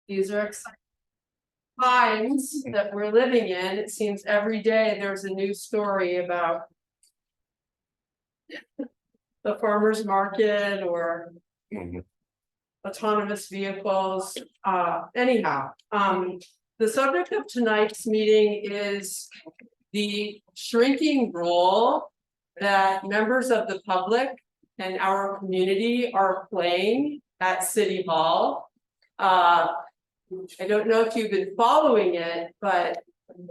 These are exciting times that we're living in. It seems every day there's a new story about the farmer's market or autonomous vehicles. Anyhow, the subject of tonight's meeting is the shrinking role that members of the public and our community are playing at City Hall. I don't know if you've been following it, but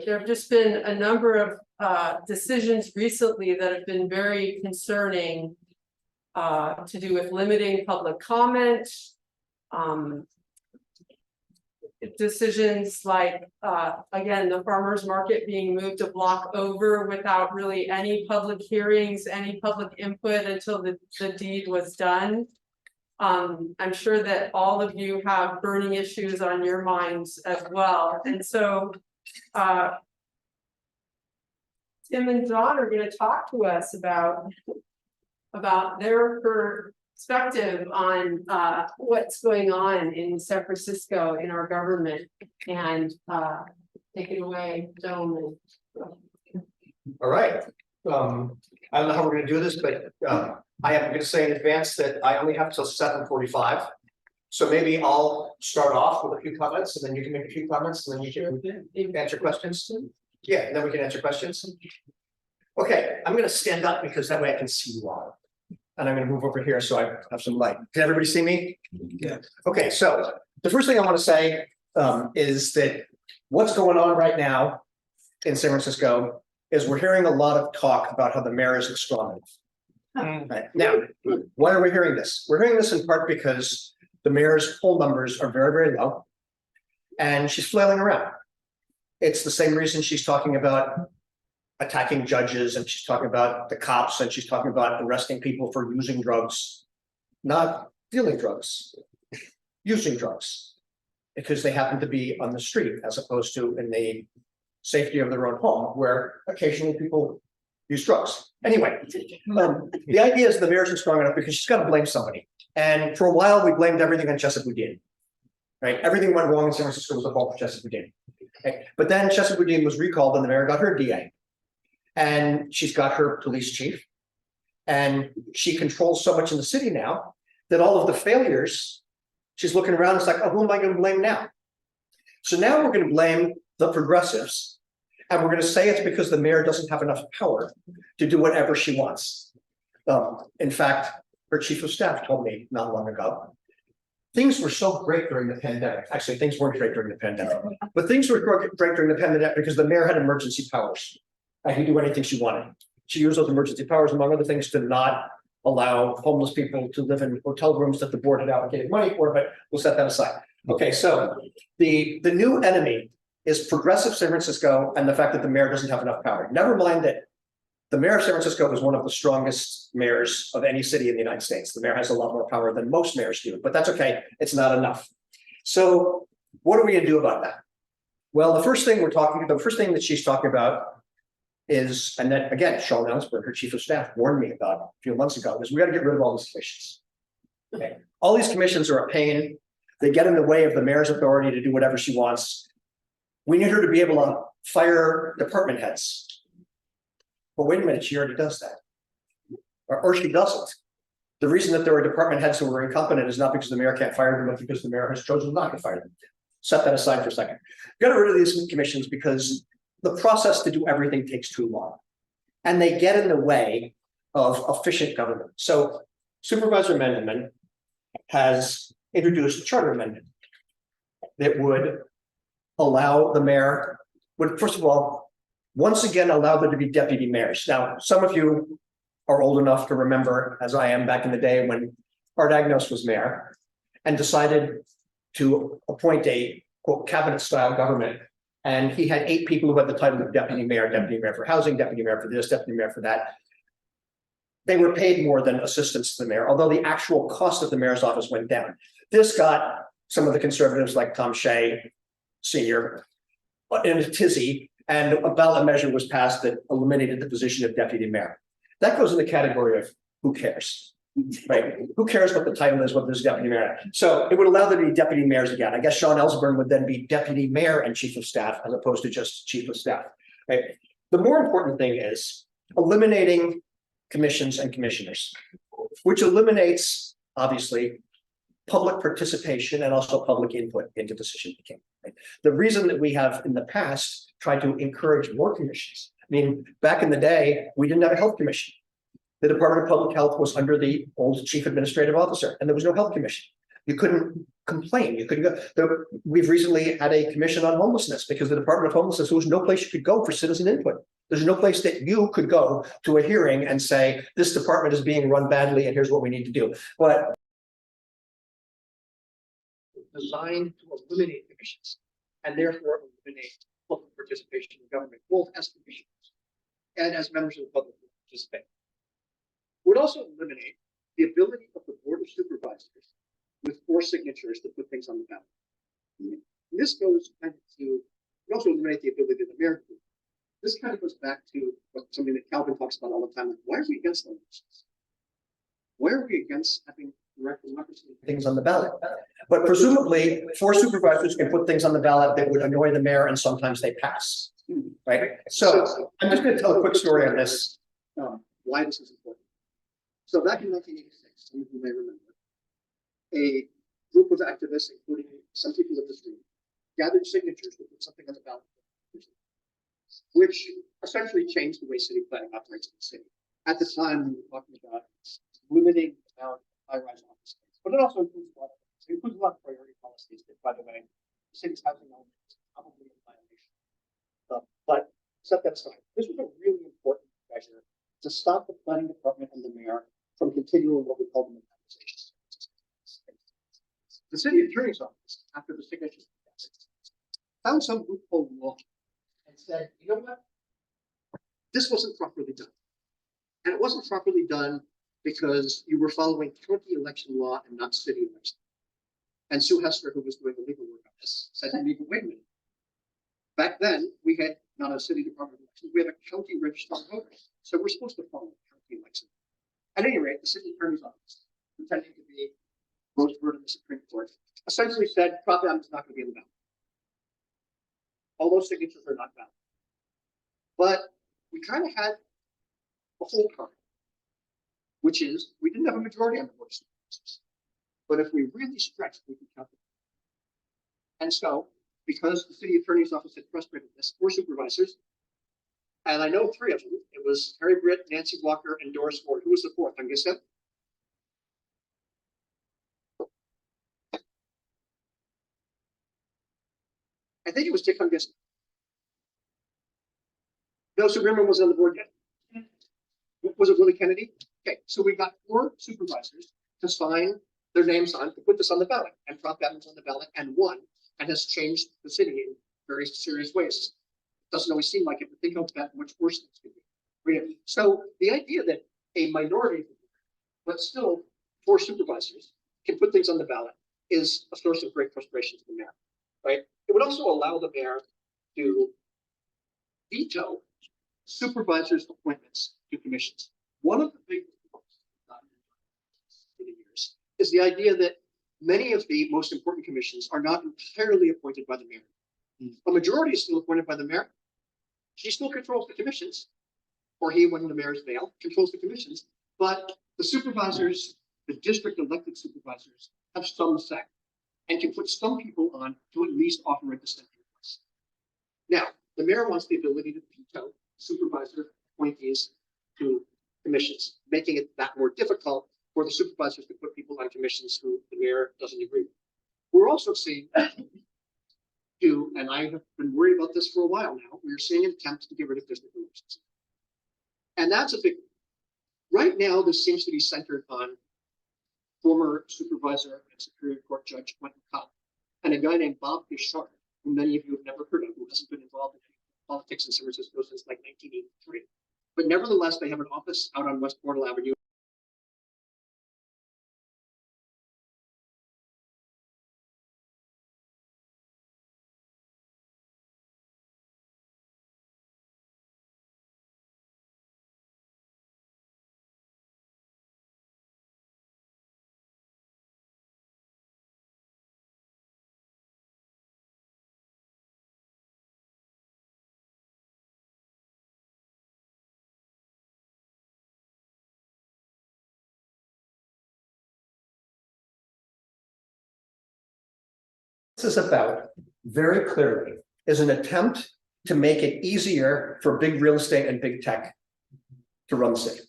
there have just been a number of decisions recently that have been very concerning to do with limiting public comment. Decisions like, again, the farmer's market being moved a block over without really any public hearings, any public input until the deed was done. I'm sure that all of you have burning issues on your minds as well. And so Tim and John are going to talk to us about their perspective on what's going on in San Francisco in our government. And take it away, gentlemen. All right. I don't know how we're going to do this, but I am going to say in advance that I only have till 7:45. So maybe I'll start off with a few comments, and then you can make a few comments, and then you can answer questions. Yeah, and then we can answer questions. Okay, I'm going to stand up because that way I can see you all. And I'm going to move over here so I have some light. Can everybody see me? Yeah. Okay, so the first thing I want to say is that what's going on right now in San Francisco is we're hearing a lot of talk about how the mayor is extreme. Right. Now, why are we hearing this? We're hearing this in part because the mayor's poll numbers are very, very low, and she's flailing around. It's the same reason she's talking about attacking judges, and she's talking about the cops, and she's talking about arresting people for using drugs, not dealing drugs, using drugs, because they happen to be on the street as opposed to in the safety of their own home, where occasionally people use drugs. Anyway, the idea is the mayor isn't strong enough because she's got to blame somebody. And for a while, we blamed everything on Chesa Boudin. Right? Everything went wrong in San Francisco was the fault of Chesa Boudin. Okay? But then Chesa Boudin was recalled, and the mayor got her DA. And she's got her police chief. And she controls so much in the city now that all of the failures, she's looking around, it's like, oh, who am I going to blame now? So now we're going to blame the progressives. And we're going to say it's because the mayor doesn't have enough power to do whatever she wants. In fact, her chief of staff told me not long ago, things were so great during the pandemic. Actually, things weren't great during the pandemic, but things were great during the pandemic because the mayor had emergency powers. I could do anything she wanted. She used those emergency powers, among other things, to not allow homeless people to live in hotel rooms that the board had allocated money for, but we'll set that aside. Okay, so the new enemy is progressive San Francisco and the fact that the mayor doesn't have enough power. Never mind that the mayor of San Francisco is one of the strongest mayors of any city in the United States. The mayor has a lot more power than most mayors do, but that's okay. It's not enough. So what are we going to do about that? Well, the first thing that she's talking about is, and then again, Sean Ellsberg, her chief of staff, warned me about a few months ago, is we got to get rid of all these commissions. Okay. All these commissions are a pain. They get in the way of the mayor's authority to do whatever she wants. We need her to be able to fire department heads. But wait a minute, she already does that. Or she doesn't. The reason that there are department heads who are incompetent is not because the mayor can't fire them, but because the mayor has chosen not to fire them. Set that aside for a second. Get rid of these commissions because the process to do everything takes too long. And they get in the way of efficient government. So Supervisor Mendenman has introduced a charter amendment that would allow the mayor, would first of all, once again, allow there to be deputy mayors. Now, some of you are old enough to remember, as I am, back in the day when Art Agnos was mayor and decided to appoint a, quote, cabinet-style government. And he had 8 people who had the title of deputy mayor for housing, deputy mayor for this, deputy mayor for that. They were paid more than assistants to the mayor, although the actual cost of the mayor's office went down. This got some of the conservatives like Tom Shea Sr. in a tizzy, and a ballot measure was passed that eliminated the position of deputy mayor. That goes in the category of who cares. Right? Who cares what the title is, whether there's deputy mayor? So it would allow there to be deputy mayors again. I guess Sean Ellsburn would then be deputy mayor and chief of staff as opposed to just chief of staff. Right? The more important thing is eliminating commissions and commissioners, which eliminates, obviously, public participation and also public input into decision making. Right? The reason that we have in the past tried to encourage more commissions. I mean, back in the day, we didn't have a health commission. The Department of Public Health was under the old chief administrative officer, and there was no health commission. You couldn't complain. You couldn't go. We've recently had a commission on homelessness because the Department of Homelessness, there was no place you could go for citizen input. There's no place that you could go to a hearing and say, this department is being run badly and here's what we need to do. But designed to eliminate commissions and therefore eliminate public participation in government, both as commissioners and as members of the public who participate. Would also eliminate the ability of the Board of Supervisors with 4 signatures to put things on the ballot. And this goes kind of to, we also eliminate the ability of the mayor to do. This kind of goes back to something that Calvin talks about all the time. Like, why are we against elections? Why are we against having direct democracy things on the ballot? But presumably 4 supervisors can put things on the ballot that would annoy the mayor and sometimes they pass. Right? So I'm just going to tell a quick story on this. Why this is important. So back in 1986, some of you may remember, a group of activists, including some people in this room, gathered signatures to put something on the ballot, which essentially changed the way city planning operates in the city. At the time, we were talking about limiting the amount of high-rise office space, but it also includes a lot of things. It includes a lot of priority policies that, by the way, the city's housing element is probably in violation. But set that aside. This was a really important measure to stop the planning department and the mayor from continuing what we call the monetization. The city attorney's office, after the signatures, found some loophole law and said, you know what? This wasn't properly done. And it wasn't properly done because you were following county election law and not city election. And Sue Hester, who was doing the legal work on this, said, wait a minute. Back then, we had not a city department of elections, we had a county register of voters. So we're supposed to follow county election. At any rate, the city attorney's office, pretending to be Rosebird in the Supreme Court, essentially said Prop M is not going to be in the ballot. All those signatures are not valid. But we kind of had a whole card, which is we didn't have a majority on the board of supervisors. But if we really stretched, we could count it. And so, because the city attorney's office had frustrated this, 4 supervisors, and I know 3 of them. It was Harry Britt, Nancy Walker, and Doris Ford. Who was the 4th? I'm guessing. I think it was Dick Hungus. No, Sue Grimmer was on the board yet. Was it Willie Kennedy? Okay, so we got 4 supervisors to sign their names on to put this on the ballot, and Prop M was on the ballot and won, and has changed the city in very serious ways. Doesn't always seem like it, but think of that much worse things could be. Right? So the idea that a minority, but still 4 supervisors can put things on the ballot is a source of great frustration to the mayor. Right? It would also allow the mayor to veto supervisors' appointments to commissions. One of the big years is the idea that many of the most important commissions are not entirely appointed by the mayor. A majority is still appointed by the mayor. She still controls the commissions, or he, when the mayor's veil, controls the commissions. But the supervisors, the district elected supervisors, have some say and can put some people on to at least offer a dissenting voice. Now, the mayor wants the ability to veto supervisor appointees to commissions, making it that more difficult for the supervisors to put people on commissions who the mayor doesn't agree with. We're also seeing and I have been worried about this for a while now, we're seeing an attempt to get rid of district elections. And that's a big, right now, this seems to be centered on former supervisor and Superior Court Judge Quentin Cobb and a guy named Bob Bishard, who many of you have never heard of, who hasn't been involved in politics in San Francisco since like 1983. But nevertheless, they have an office out on West Portal Avenue. is about very clearly is an attempt to make it easier for big real estate and big tech to run the city.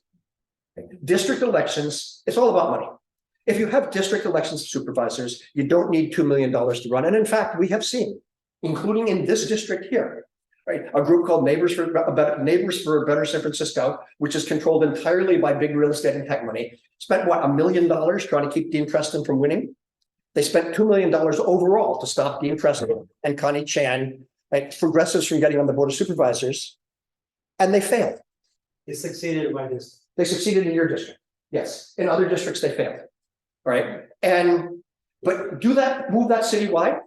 District elections, it's all about money. If you have district elections supervisors, you don't need $2 million to run. And in fact, we have seen, including in this district here, right, a group called Neighbors for a Better San Francisco, which is controlled entirely by big real estate and tech money, spent what, $1 million trying to keep Dean Preston from winning. They spent $2 million overall to stop Dean Preston and Connie Chan, like progressives, from getting on the board of supervisors, and they failed. They succeeded in my district. They succeeded in your district, yes. In other districts, they failed, right? But move that citywide,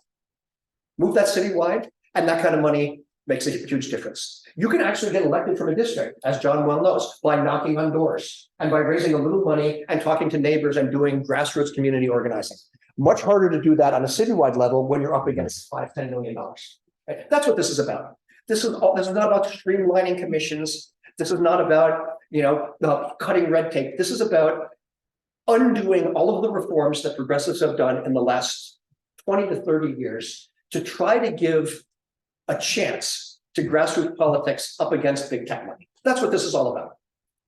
and that kind of money makes a huge difference. You can actually get elected from a district, as John well knows, by knocking on doors and by raising a little money and talking to neighbors and doing grassroots community organizing. Much harder to do that on a citywide level when you're up against $5–10 million. Right? That's what this is about. This is not about streamlining commissions. This is not about, cutting red tape. This is about undoing all of the reforms that progressives have done in the last 20 to 30 years to try to give a chance to grassroots politics up against big tech money. That's what this is all about.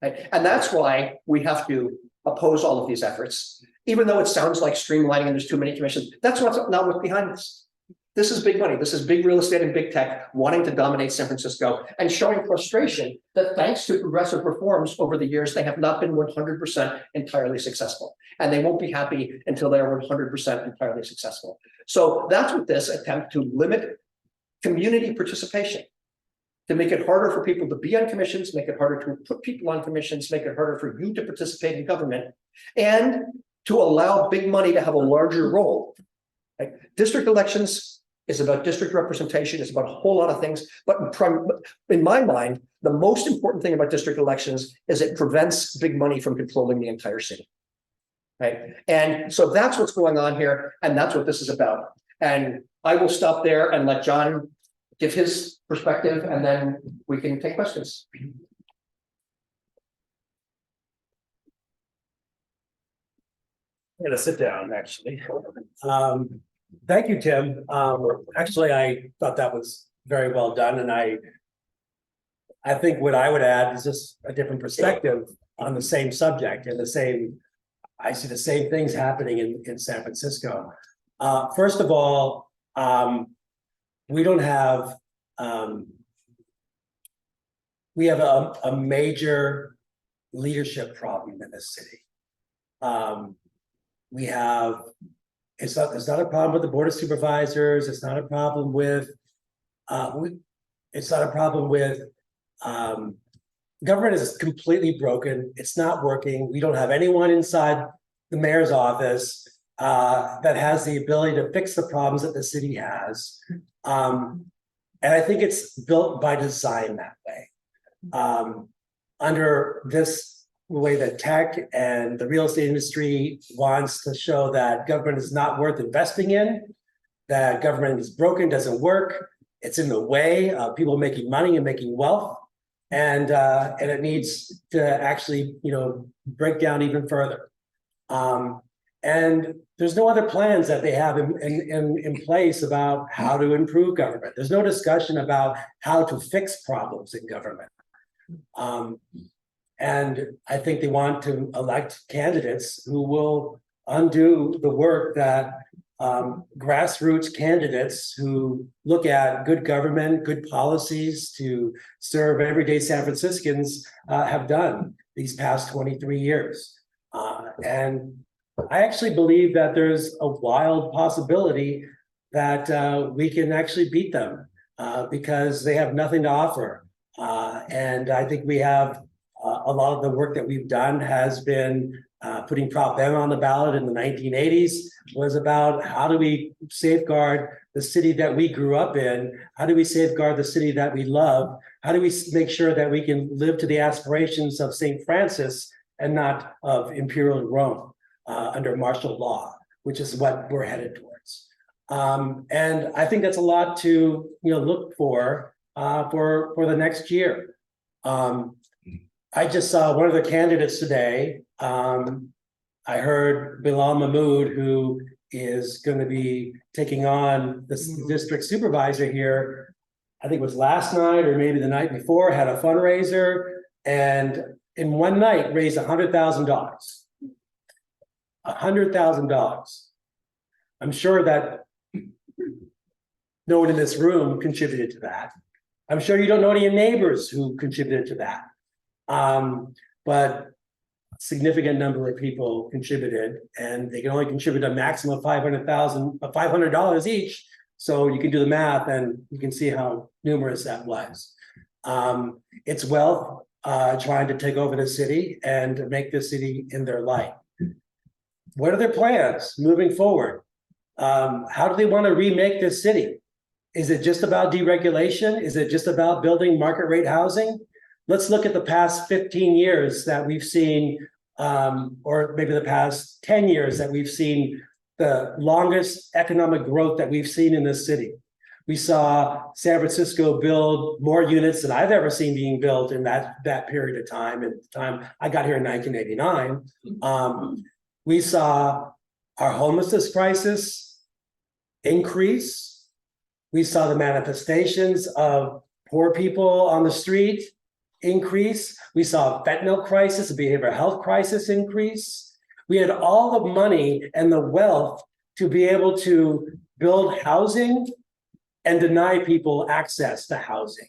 Right? And that's why we have to oppose all of these efforts, even though it sounds like streamlining and there's too many commissions. That's not what's behind this. This is big money. This is big real estate and big tech wanting to dominate San Francisco and showing frustration that thanks to progressive reforms over the years, they have not been 100% entirely successful. And they won't be happy until they are 100% entirely successful. So that's what this attempt to limit community participation, to make it harder for people to be on commissions, make it harder to put people on commissions, make it harder for you to participate in government, and to allow big money to have a larger role. Like, district elections is about district representation, it's about a whole lot of things, but in my mind, the most important thing about district elections is it prevents big money from controlling the entire city. Right? And so that's what's going on here, and that's what this is about. And I will stop there and let John give his perspective, and then we can take questions. I'm gonna sit down, actually. Thank you, Tim. Actually, I thought that was very well done, and I think what I would add is just a different perspective on the same subject and I see the same things happening in San Francisco. First of all, we don't have we have a major leadership problem in this city. We have, it's not a problem with the Board of Supervisors. It's not a problem with, government is completely broken. It's not working. We don't have anyone inside the mayor's office that has the ability to fix the problems that the city has. And I think it's built by design that way. Under this way that tech and the real estate industry wants to show that government is not worth investing in, that government is broken, doesn't work, it's in the way of people making money and making wealth, and it needs to actually, break down even further. And there's no other plans that they have in place about how to improve government. There's no discussion about how to fix problems in government. And I think they want to elect candidates who will undo the work that grassroots candidates who look at good government, good policies to serve everyday San Franciscans have done these past 23 years. And I actually believe that there's a wild possibility that we can actually beat them because they have nothing to offer. And I think we have a lot of the work that we've done has been putting Prop M on the ballot in the 1980s was about how do we safeguard the city that we grew up in? How do we safeguard the city that we love? How do we make sure that we can live to the aspirations of St. Francis and not of Imperial Rome under martial law, which is what we're headed towards. And I think that's a lot to look for the next year. I just saw one of the candidates today. I heard Bilal Mahmood, who is going to be taking on the district supervisor here. I think it was last night or maybe the night before, had a fundraiser and in one night raised $100,000. $100,000. I'm sure that no one in this room contributed to that. I'm sure you don't know any of your neighbors who contributed to that. But a significant number of people contributed, and they can only contribute a maximum of $500 each. So you can do the math and you can see how numerous that was. It's wealth trying to take over the city and make the city in their light. What are their plans moving forward? How do they want to remake this city? Is it just about deregulation? Is it just about building market rate housing? Let's look at the past 15 years that we've seen, or maybe the past 10 years that we've seen the longest economic growth that we've seen in this city. We saw San Francisco build more units than I've ever seen being built in that period of time. And the time I got here in 1989, we saw our homelessness crisis increase. We saw the manifestations of poor people on the street increase. We saw a fentanyl crisis, a behavioral health crisis increase. We had all the money and the wealth to be able to build housing and deny people access to housing.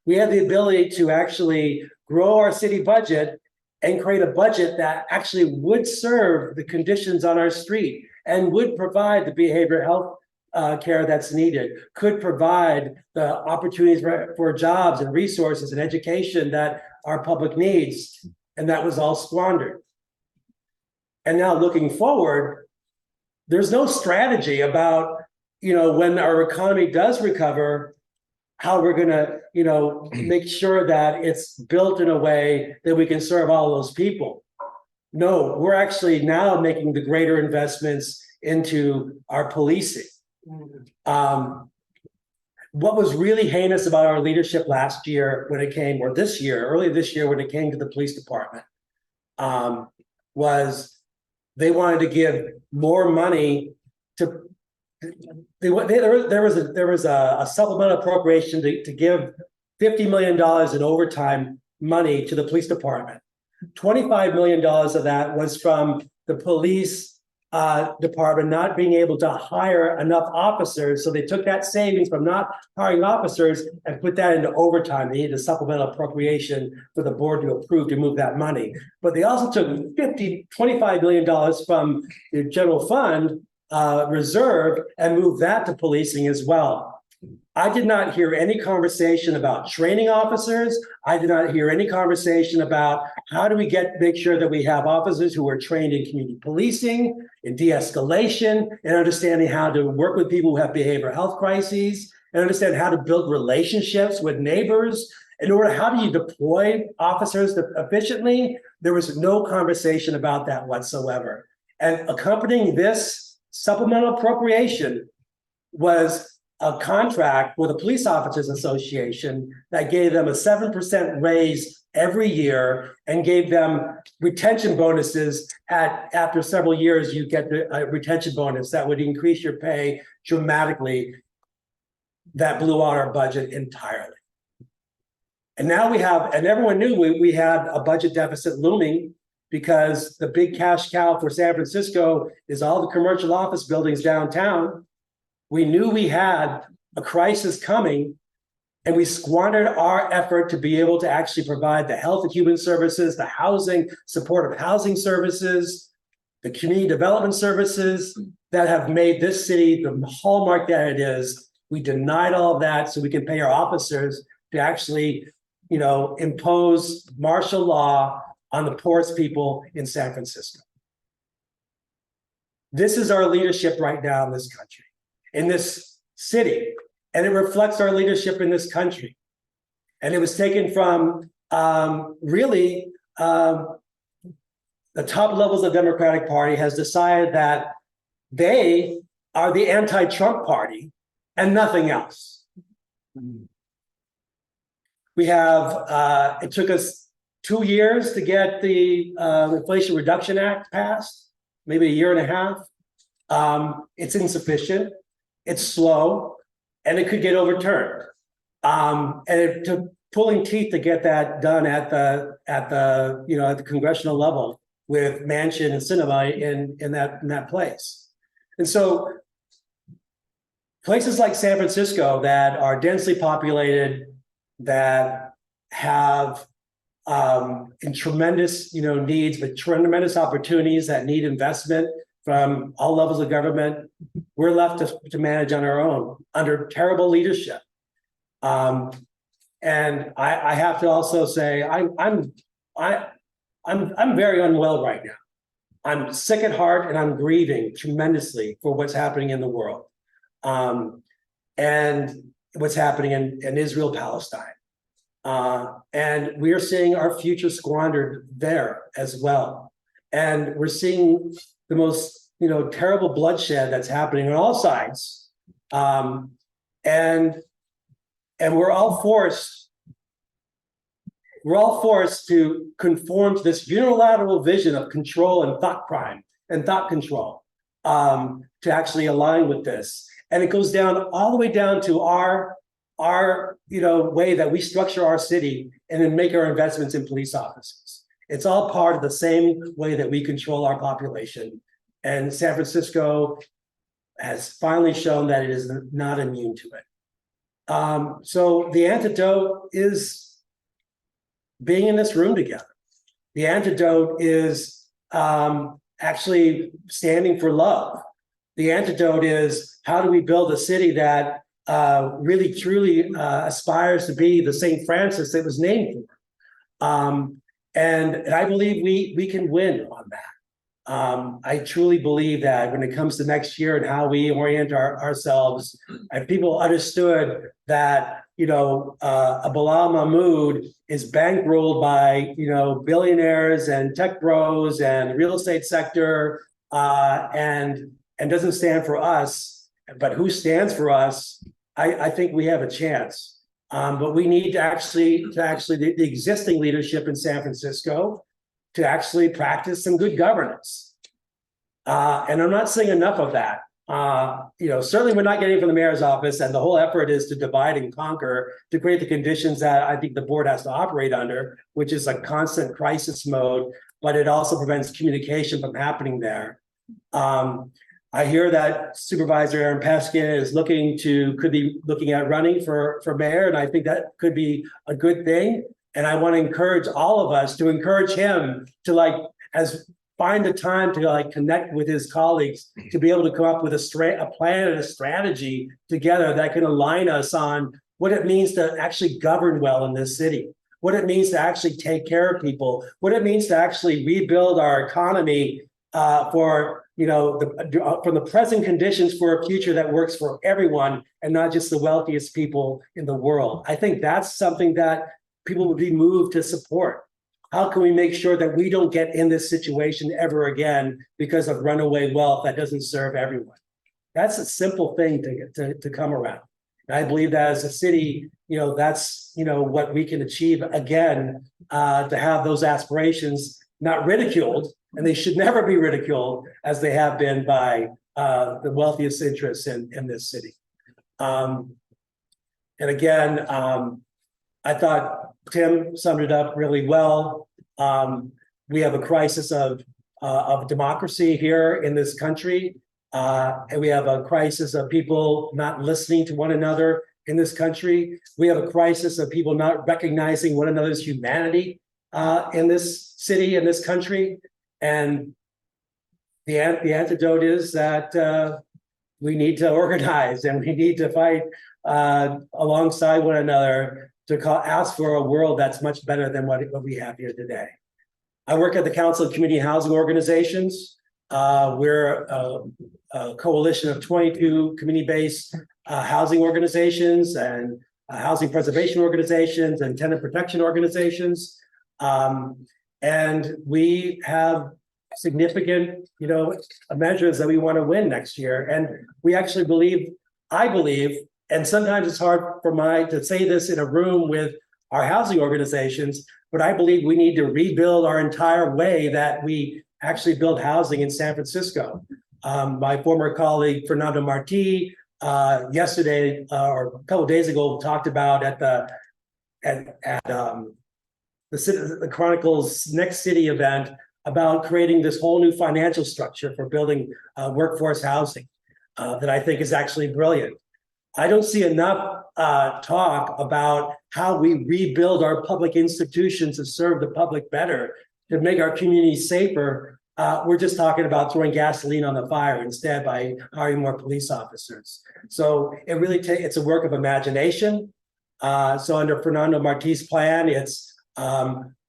We had the ability to actually grow our city budget and create a budget that actually would serve the conditions on our street and would provide the behavioral health care that's needed, could provide the opportunities for jobs and resources and education that our public needs, and that was all squandered. And now looking forward, there's no strategy about, when our economy does recover, how we're going to, make sure that it's built in a way that we can serve all those people. No, we're actually now making the greater investments into our policing. What was really heinous about our leadership last year when it came, or this year, early this year, when it came to the police department, was they wanted to give more money to. There was a supplemental appropriation to give $50 million in overtime money to the police department. $25 million of that was from the police department not being able to hire enough officers. So they took that savings from not hiring officers and put that into overtime. They needed a supplemental appropriation for the board to approve to move that money. But they also took $25 million from the general fund reserve and moved that to policing as well. I did not hear any conversation about training officers. I did not hear any conversation about how do we make sure that we have officers who are trained in community policing, in de-escalation, and understanding how to work with people who have behavioral health crises, and understand how to build relationships with neighbors. How do you deploy officers efficiently? There was no conversation about that whatsoever. And accompanying this supplemental appropriation was a contract with the Police Officers Association that gave them a 7% raise every year and gave them retention bonuses. After several years, you get a retention bonus that would increase your pay dramatically. That blew out our budget entirely. And now and everyone knew we had a budget deficit looming because the big cash cow for San Francisco is all the commercial office buildings downtown. We knew we had a crisis coming, and we squandered our effort to be able to actually provide the health and human services, the housing, supportive housing services, the community development services that have made this city the hallmark that it is. We denied all of that so we can pay our officers to actually, impose martial law on the poorest people in San Francisco. This is our leadership right now in this country, in this city, and it reflects our leadership in this country. And it was taken from the top levels of the Democratic Party has decided that they are the anti-Trump party and nothing else. We have, it took us 2 years to get the Inflation Reduction Act passed, maybe a year and a half. It's insufficient, it's slow, and it could get overturned. And it took pulling teeth to get that done at the congressional level with Manchin and Sinema in that place. And so places like San Francisco that are densely populated, that have in tremendous needs, but tremendous opportunities that need investment from all levels of government, we're left to manage on our own under terrible leadership. And I have to also say I'm very unwell right now. I'm sick at heart and I'm grieving tremendously for what's happening in the world, and what's happening in Israel, Palestine. And we are seeing our future squandered there as well. And we're seeing the most terrible bloodshed that's happening on all sides. And we're all forced to conform to this unilateral vision of control and thought crime and thought control, to actually align with this. And it goes down all the way down to our way that we structure our city and then make our investments in police officers. It's all part of the same way that we control our population. And San Francisco has finally shown that it is not immune to it. So the antidote is being in this room together. The antidote is actually standing for love. The antidote is, how do we build a city that really truly aspires to be the St. Francis it was named for? And I believe we can win on that. I truly believe that when it comes to next year and how we orient ourselves, and people understood that a Bilal Mahmoud is bankrolled by billionaires and tech bros and the real estate sector, and doesn't stand for us. But who stands for us? I think we have a chance. But we need to actually the existing leadership in San Francisco to actually practice some good governance. And I'm not seeing enough of that. Certainly we're not getting it from the mayor's office, and the whole effort is to divide and conquer to create the conditions that I think the board has to operate under, which is a constant crisis mode, but it also prevents communication from happening there. I hear that Supervisor Aaron Peskin could be looking at running for mayor, and I think that could be a good thing. And I want to encourage all of us to encourage him to find the time to connect with his colleagues to be able to come up with a plan and a strategy together that can align us on what it means to actually govern well in this city, what it means to actually take care of people, what it means to actually rebuild our economy from the present conditions for a future that works for everyone and not just the wealthiest people in the world. I think that's something that people would be moved to support. How can we make sure that we don't get in this situation ever again because of runaway wealth that doesn't serve everyone? That's a simple thing to come around. And I believe that as a city, that's what we can achieve again, to have those aspirations not ridiculed, and they should never be ridiculed as they have been by the wealthiest interests in this city. And again, I thought Tim summed it up really well. We have a crisis of democracy here in this country, and we have a crisis of people not listening to one another in this country. We have a crisis of people not recognizing one another's humanity in this city, in this country. And the antidote is that we need to organize and we need to fight alongside one another to ask for a world that's much better than what we have here today. I work at the Council of Community Housing Organizations. We're a coalition of 22 community-based housing organizations and housing preservation organizations and tenant protection organizations. And we have significant, measures that we want to win next year. And we actually I believe, and sometimes it's hard to say this in a room with our housing organizations, but I believe we need to rebuild our entire way that we actually build housing in San Francisco. My former colleague Fernando Marti yesterday or a couple of days ago talked about at the Chronicles Next City event about creating this whole new financial structure for building workforce housing that I think is actually brilliant. I don't see enough talk about how we rebuild our public institutions to serve the public better, to make our communities safer. We're just talking about throwing gasoline on the fire instead by hiring more police officers. So it really it's a work of imagination. So under Fernando Marti's plan, it's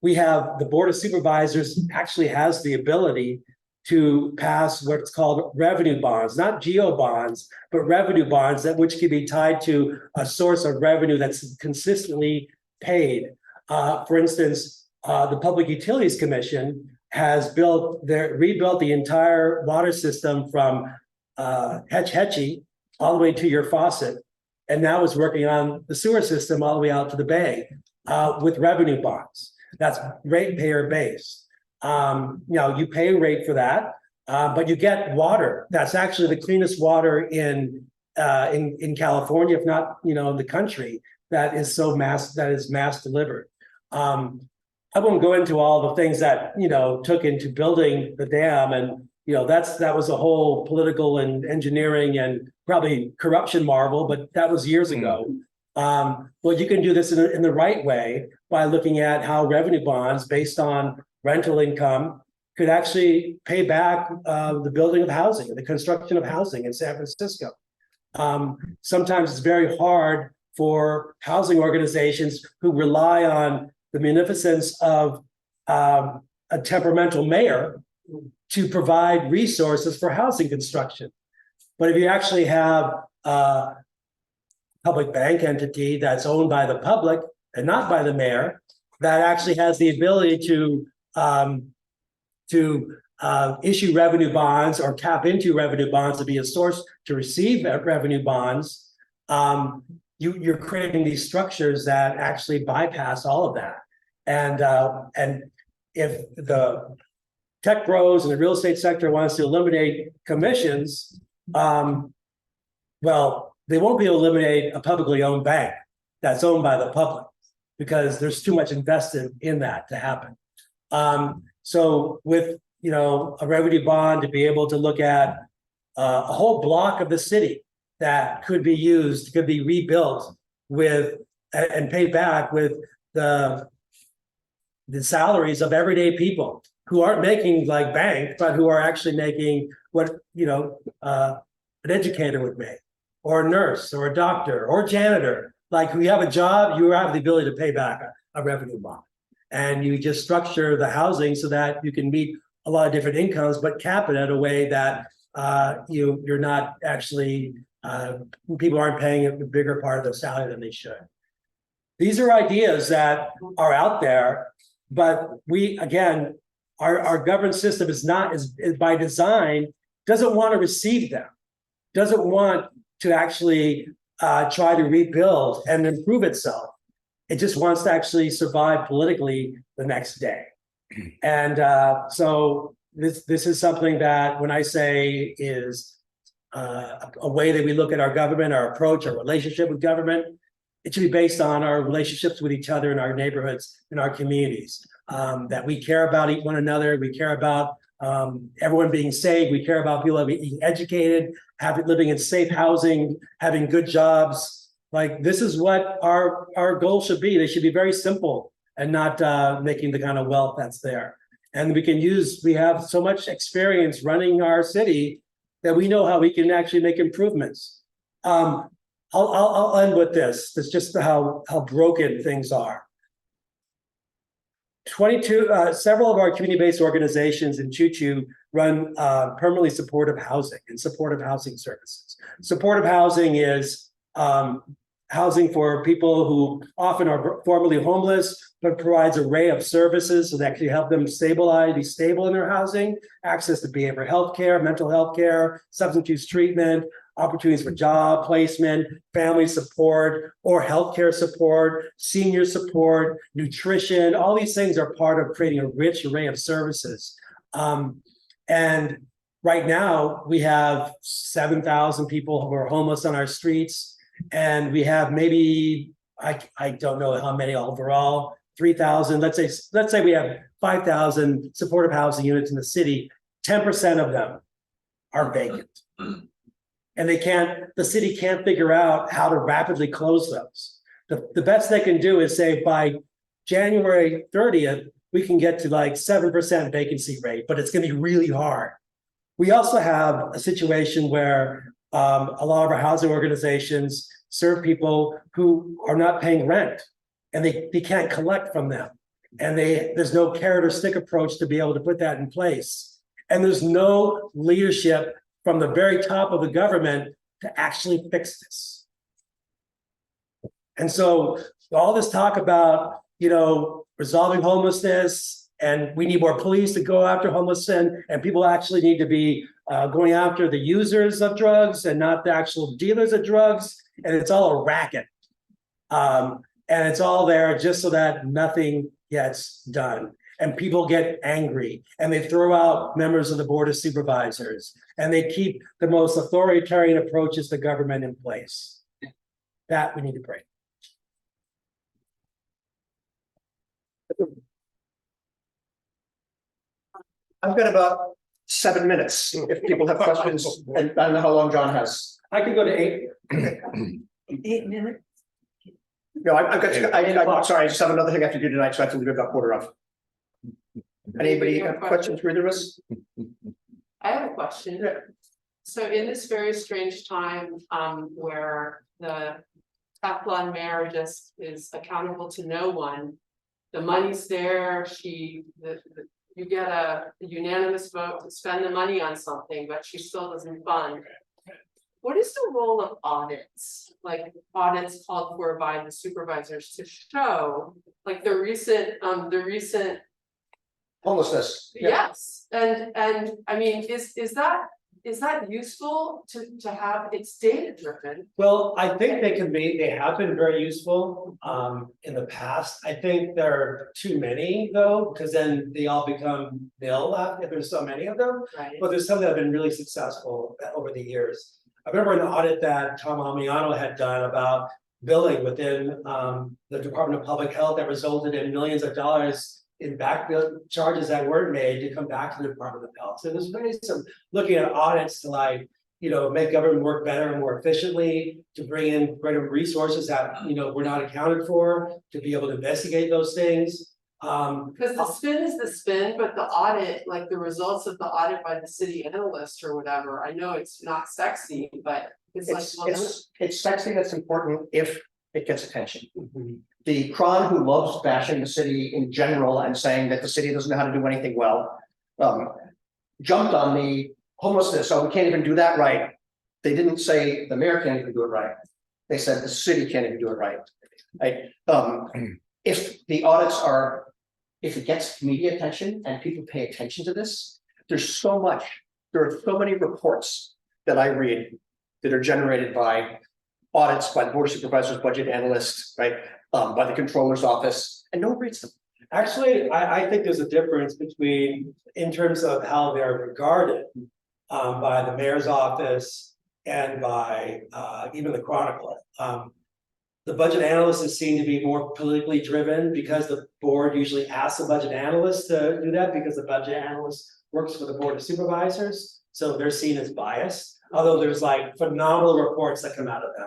we have the Board of Supervisors actually has the ability to pass what's called revenue bonds, not geo bonds, but revenue bonds that which can be tied to a source of revenue that's consistently paid. For instance, the Public Utilities Commission has rebuilt the entire water system from Hetch Hetchy all the way to your faucet, and now is working on the sewer system all the way out to the bay with revenue bonds. That's ratepayer based. You pay a rate for that, but you get water. That's actually the cleanest water in California, if not in the country. That is mass delivered. I won't go into all the things that took into building the dam, and that was a whole political and engineering and probably corruption marvel, but that was years ago. Well, you can do this in the right way by looking at how revenue bonds based on rental income could actually pay back the building of housing, the construction of housing in San Francisco. Sometimes it's very hard for housing organizations who rely on the munificence of a temperamental mayor to provide resources for housing construction. But if you actually have a public bank entity that's owned by the public and not by the mayor, that actually has the ability to issue revenue bonds or tap into revenue bonds to be a source to receive revenue bonds, you're creating these structures that actually bypass all of that. And if the tech bros and the real estate sector wants to eliminate commissions, well, they won't be able to eliminate a publicly owned bank that's owned by the public because there's too much invested in that to happen. So with a revenue bond to be able to look at a whole block of the city that could be used, could be rebuilt with and paid back with the salaries of everyday people who aren't making like bank, but who are actually making what an educator would make, or a nurse, or a doctor, or a janitor. Like, when you have a job, you have the ability to pay back a revenue bond. And you just structure the housing so that you can meet a lot of different incomes, but cap it in a way that you're not actually, people aren't paying a bigger part of their salary than they should. These are ideas that are out there, but our governance system is by design, doesn't want to receive them, doesn't want to actually try to rebuild and improve itself. It just wants to actually survive politically the next day. And so this is something that, when I say is a way that we look at our government, our approach, our relationship with government, it should be based on our relationships with each other in our neighborhoods, in our communities, that we care about one another, we care about everyone being safe, we care about people being educated, living in safe housing, having good jobs. Like, this is what our goal should be. They should be very simple and not making the kind of wealth that's there. And we have so much experience running our city that we know how we can actually make improvements. I'll end with this. It's just how broken things are. Several of our community-based organizations in Choo Choo run permanently supportive housing and supportive housing services. Supportive housing is housing for people who often are formerly homeless, but provides an array of services so that can help them be stable in their housing, access to behavioral health care, mental health care, substance use treatment, opportunities for job placement, family support, or healthcare support, senior support, nutrition. All these things are part of creating a rich array of services. And right now, we have 7,000 people who are homeless on our streets. And we have maybe, I don't know how many overall, 3,000, let's say we have 5,000 supportive housing units in the city, 10% of them are vacant. And the city can't figure out how to rapidly close those. The best they can do is say by January 30th, we can get to like 7% vacancy rate, but it's gonna be really hard. We also have a situation where a lot of our housing organizations serve people who are not paying rent and they can't collect from them. And there's no carrot or stick approach to be able to put that in place. And there's no leadership from the very top of the government to actually fix this. And so all this talk about, resolving homelessness, and we need more police to go after homelessness, and people actually need to be going after the users of drugs and not the actual dealers of drugs. And it's all a racket. And it's all there just so that nothing gets done. And people get angry and they throw out members of the Board of Supervisors and they keep the most authoritarian approaches to government in place. That we need to break. I've got about 7 minutes if people have questions, and I don't know how long John has. I could go to 8. 8 minutes. No, I've got, I'm sorry, I just have another thing I have to do tonight, so I have to leave about 1:15. Anybody have questions for either of us? I have a question. Yeah. So in this very strange time, where the Teflon mayor just is accountable to no one, the money's there, you get a unanimous vote to spend the money on something, but she still doesn't fund. What is the role of audits? Like audits called for by the supervisors to show, like the recent. Homelessness. Yeah. Yes, and I mean, is that useful to have, it's data driven? Well, I think they have been very useful in the past. I think there are too many though, because then they all become nil if there's so many of them. Right. But there's some that have been really successful over the years. I remember an audit that Tom Amiano had done about billing within the Department of Public Health that resulted in millions of dollars in back bill charges that weren't made to come back to the Department of Health. So there's really some looking at audits to make government work better and more efficiently, to bring in greater resources that were not accounted for, to be able to investigate those things. Because the spin is the spin, but the audit, like the results of the audit by the city analyst or whatever, I know it's not sexy, but it's sexy, that's important if it gets attention. The Cron, who loves bashing the city in general and saying that the city doesn't know how to do anything well, jumped on the homelessness, so we can't even do that right. They didn't say the mayor can't even do it right. They said the city can't even do it right. If the audits are, if it gets media attention and people pay attention to this, there are so many reports that I read that are generated by audits by the Board of Supervisors, budget analysts, right? By the controller's office, and no one reads them. Actually, I think there's a difference between, in terms of how they're regarded by the mayor's office and by even the Chronicle. The budget analyst is seen to be more politically driven because the board usually asks the budget analyst to do that, because the budget analyst works for the Board of Supervisors, so they're seen as biased. Although there's like phenomenal reports that come out of them.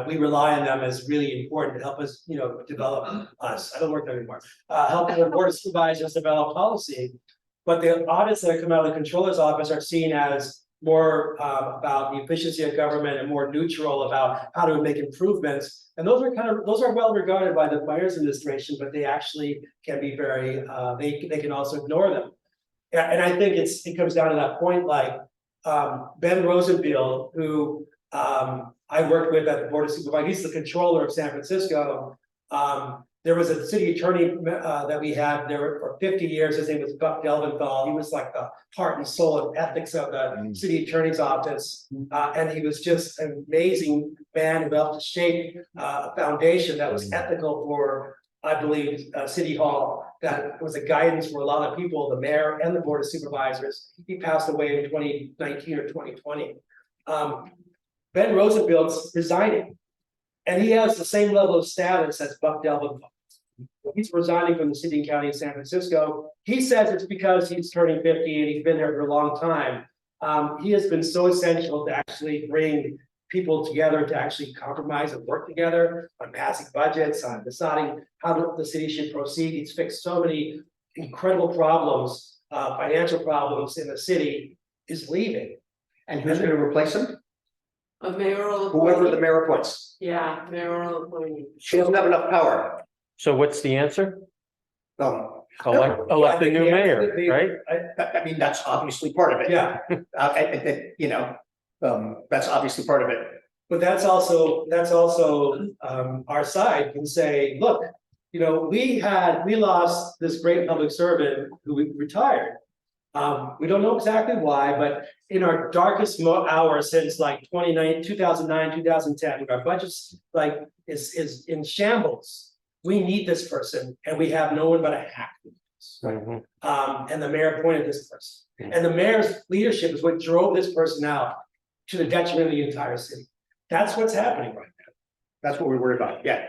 We rely on them as really important to help us, develop us. I don't work there anymore. Help the Board of Supervisors develop policy. But the audits that come out of the controller's office are seen as more about the efficiency of government and more neutral about how to make improvements. And those are well regarded by the mayor's administration, but they actually can be very, they can also ignore them. And I think it comes down to that point, like Ben Rosenfield, who I worked with at the Board of Supervisors, he's the controller of San Francisco. There was a city attorney that we had there for 50 years. His name was Buck Delventhal. He was like the heart and soul and ethics of the city attorney's office. And he was just an amazing man who helped to shape a foundation that was ethical for I believe, City Hall, that was a guidance for a lot of people, the mayor and the board of supervisors. He passed away in 2019 or 2020. Ben Rosenfield's resigning. And he has the same level of status as Buck Delvin. He's resigning from the city and county of San Francisco. He says it's because he's turning 50 and he's been there for a long time. He has been so essential to actually bring people together to actually compromise and work together on passing budgets, on deciding how the city should proceed. He's fixed so many incredible problems, financial problems in the city, is leaving. And who's going to replace him? A mayoral. Whoever the appointee. mayor appoints. Yeah, mayoral appointee. She doesn't have enough power. So what's the answer? Elect a new mayor, right? I mean, that's obviously part of it. Yeah, You know, that's obviously part of it. but that's also our side can say, look, you know, we lost this great public servant who retired. We don't know exactly why, but in our darkest hours since like 2009, 2010, when our budget's like is in shambles. We need this person and we have no one but a hack. Mhm. And the mayor appointed this person. And the mayor's leadership is what drove this person out to the detriment of the entire city. That's what's happening right now. That's what we worry about. Yeah.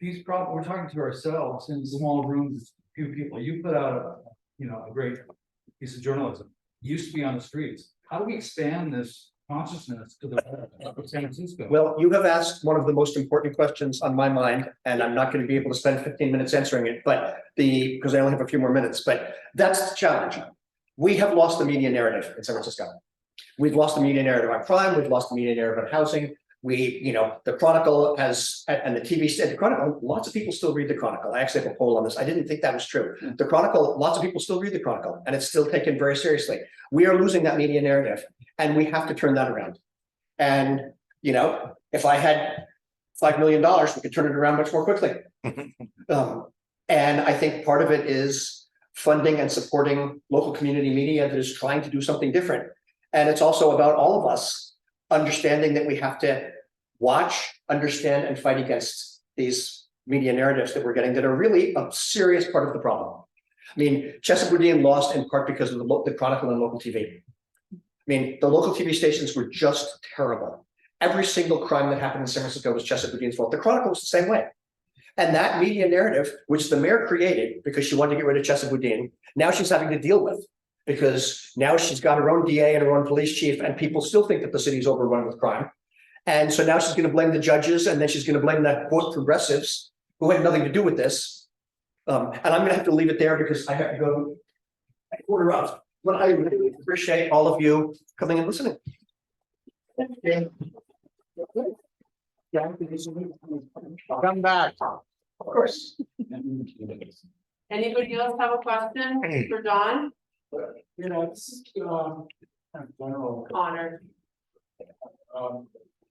These problems, we're talking to ourselves in small rooms, few people. You put out a great piece of journalism. Used to be on the streets. How do we expand this consciousness to the of San Francisco? Well, you have asked one of the most important questions on my mind, and I'm not going to be able to spend 15 minutes answering it, but because I only have a few more minutes, but that's the challenge. We have lost the media narrative in San Francisco. We've lost the media narrative on crime. We've lost the media narrative on housing. The Chronicle has, and the TV said the Chronicle, lots of people still read the Chronicle. I actually have a poll on this. I didn't think that was true. The Chronicle, lots of people still read the Chronicle, and it's still taken very seriously. We are losing that media narrative, and we have to turn that around. And, if I had $5 million, we could turn it around much more quickly. And I think part of it is funding and supporting local community media that is trying to do something different. And it's also about all of us understanding that we have to watch, understand, and fight against these media narratives that we're getting that are really a serious part of the problem. I mean, Chesapeake lost in part because of the Chronicle and local TV. I mean, the local TV stations were just terrible. Every single crime that happened in San Francisco was Chesapeake's fault. The Chronicle was the same way. And that media narrative, which the mayor created because she wanted to get rid of Chesapeake, now she's having to deal with. Because now she's got her own DA and her own police chief, and people still think that the city's overrun with crime. And so now she's going to blame the judges, and then she's going to blame the quote progressives who had nothing to do with this. And I'm going to have to leave it there because I have to go at quarter up. But I really appreciate all of you coming and listening. Come back. Of course. Anybody else have a question for Don? It's kind of general. Connor.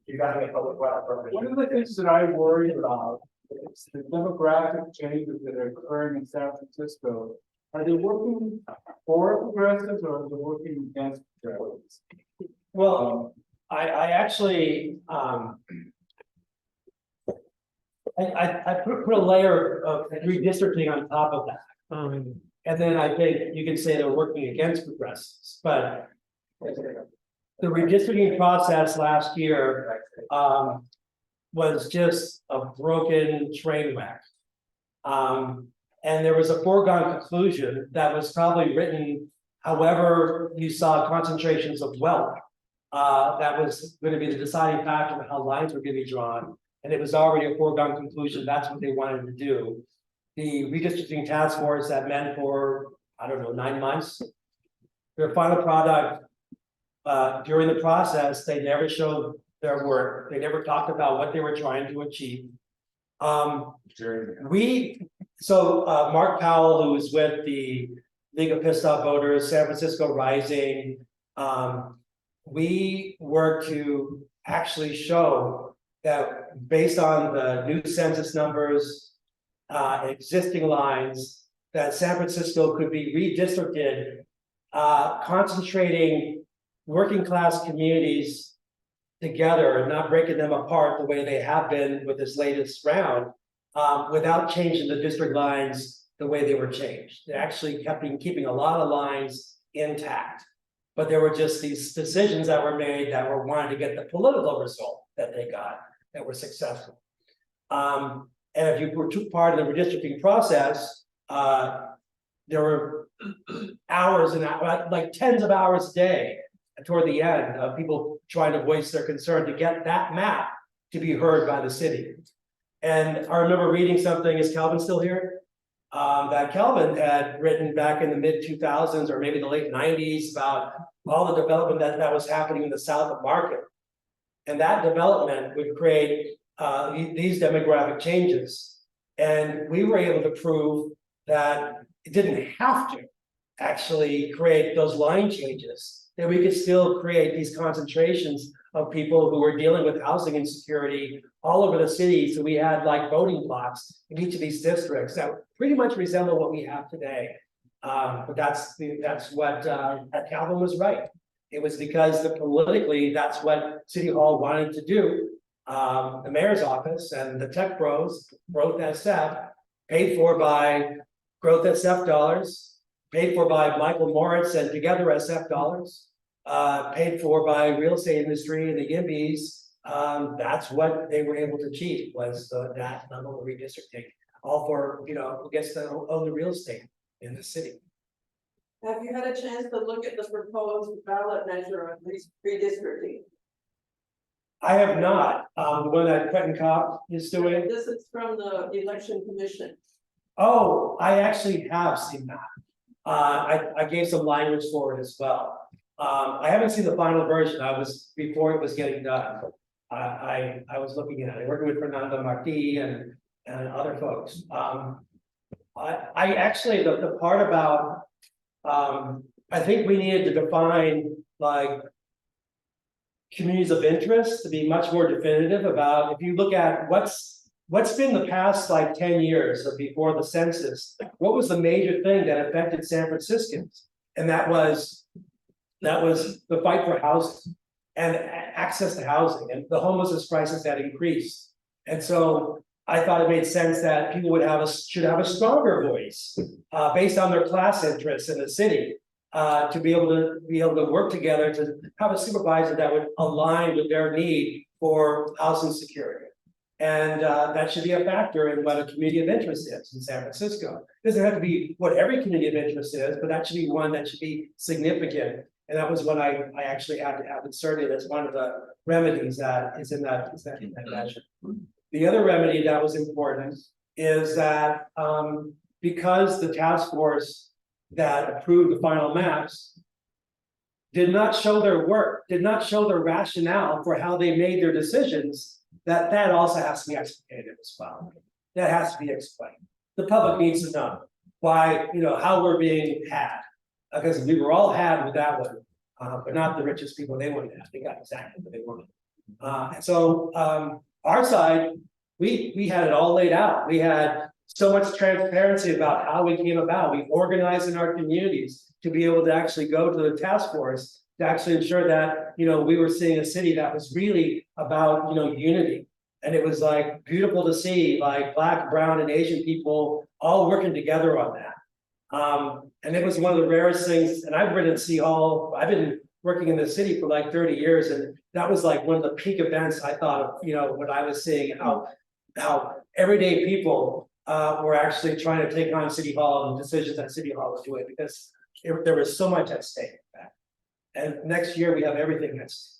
You got to make public well. One of the things that I worry about is the demographic changes that are occurring in San Francisco. Are they working for progressives or are they working against progressives? Well, I actually, I put a layer of redistricting on top of that. And then I think you can say they're working against progressives, but the redistricting process last year was just a broken train wreck. And there was a foregone conclusion that was probably written however you saw concentrations of wealth. That was going to be the deciding factor of how lines were going to be drawn. And it was already a foregone conclusion. That's what they wanted to do. The redistricting task force that met for, 9 months. Their final product, during the process, they never showed their work. They never talked about what they were trying to achieve. Mark Powell, who was with the League of Pissed Off Voters, San Francisco Rising, we worked to actually show that based on the new census numbers, existing lines, that San Francisco could be redistricted, concentrating working class communities together and not breaking them apart the way they have been with this latest round, without changing the district lines the way they were changed. They actually kept keeping a lot of lines intact. But there were just these decisions that were made that were wanting to get the political result that they got, that were successful. And if you took part in the redistricting process, there were hours and like tens of hours a day toward the end of people trying to voice their concern to get that map to be heard by the city. And I remember reading something, is Calvin still here? That Calvin had written back in the mid 2000s or maybe the late 90s about all the development that was happening in the south of Market. And that development would create these demographic changes. And we were able to prove that it didn't have to actually create those line changes, that we could still create these concentrations of people who were dealing with housing insecurity all over the city. So we had like voting blocks in each of these districts that pretty much resemble what we have today. But that's what Calvin was right. It was because politically, that's what City Hall wanted to do. The mayor's office and the tech bros, Growth SF, paid for by Growth SF dollars, paid for by Michael Moritz and Together SF dollars, paid for by real estate industry and the YIMBYs. That's what they were able to achieve, was that level of redistricting, all for, who gets to own the real estate in the city. Have you had a chance to look at the proposed ballot measure of redistricting? I have not, the one that Quentin Kopp is doing. This is from the election commission. Oh, I actually have seen that. I gave some language for it as well. I haven't seen the final version. Before it was getting done. I was looking at it, working with Fernando Marti and other folks. I actually, the part about, I think we needed to define like communities of interest to be much more definitive about, if you look at what's been the past like 10 years or before the census, what was the major thing that affected San Franciscans? And that was the fight for housing and access to housing and the homelessness crisis that increased. And so I thought it made sense that people should have a stronger voice based on their class interests in the city, to be able to work together to have a supervisor that would align with their need for housing security. And that should be a factor in what a community of interest is in San Francisco. It doesn't have to be what every community of interest is, but that should be one that should be significant. And that was what I actually had to have inserted as one of the remedies that is in that measure. The other remedy that was important is that because the task force that approved the final maps did not show their work, did not show their rationale for how they made their decisions, that also has to be explicated as well. That has to be explained. The public needs to know why, how we're being had. Because we were all had with that one, but not the richest people they wanted to have. They got exactly what they wanted. And so our side, we had it all laid out. We had so much transparency about how we came about. We organized in our communities to be able to actually go to the task force to actually ensure that, we were seeing a city that was really about, unity. And it was like beautiful to see like Black, brown, and Asian people all working together on that. And it was one of the rarest things, and I've been in City Hall, I've been working in the city for like 30 years, and that was like one of the peak events I thought of, when I was seeing how everyday people were actually trying to take on City Hall and the decisions that City Hall was doing, because there was so much at stake. And next year we have everything at stake.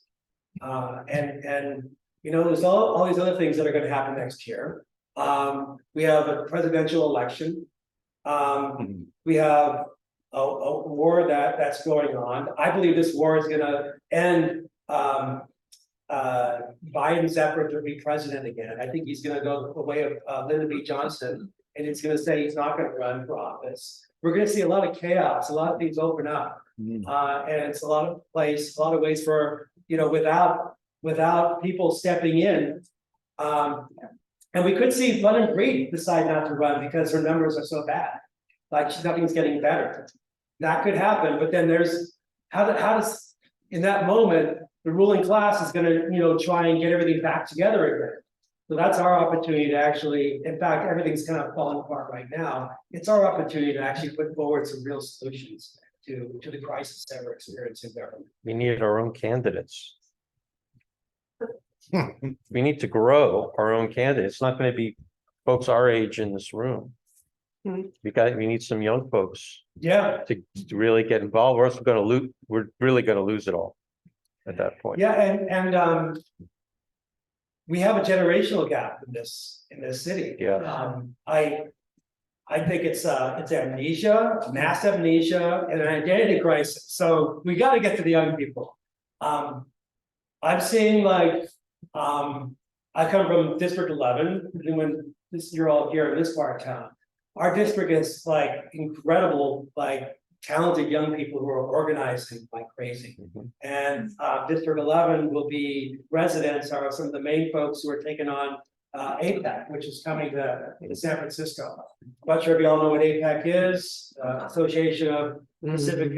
There's all these other things that are going to happen next year. We have a presidential election. We have a war that's going on. I believe this war is going to end Biden's effort to be president again. I think he's going to go the way of Lyndon B. Johnson, and it's going to say he's not going to run for office. We're going to see a lot of chaos, a lot of things open up, and it's a lot of ways for without people stepping in. And we could see London Breed decide not to run because her numbers are so bad. Like nothing's getting better. That could happen, but then there's how does in that moment the ruling class is going to try and get everything back together again. So that's our opportunity to actually, in fact, everything's kind of falling apart right now. It's our opportunity to actually put forward some real solutions to the crisis that we're experiencing government. We need our own candidates. We need to grow our own candidates. It's not gonna be folks our age in this room. Mhm. We need some young folks Yeah, to really get involved. We're also gonna lose, we're really gonna lose it all at that point. yeah, and we have a generational gap in this city. Yeah. I think it's amnesia, mass amnesia, and an identity crisis. So we got to get to the young people. I'm seeing like, I come from District 11, and when you're all here in this part of town. Our district is like incredible, like talented young people who are organizing like crazy. Mhm. And District 11 will be residents are some of the main folks who are taking on APEC, which is coming to San Francisco. I'm not sure if you all know what APEC is, Association of Pacific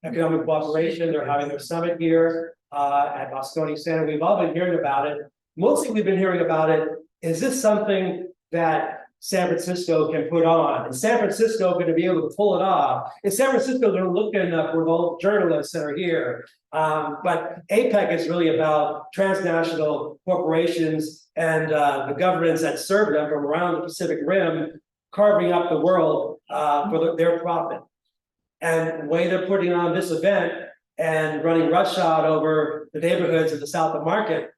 Economic Cooperation. They're having their summit here at Moscone Center. We've all been hearing about it. Mostly we've been hearing about it. Is this something that San Francisco can put on? Is San Francisco going to be able to pull it off? Is San Francisco going to look good enough for all the journalists that are here? But APEC is really about transnational corporations and the governments that serve them from around the Pacific Rim, carving up the world for their profit. And the way they're putting on this event and running roughshod over the neighborhoods of the South of Market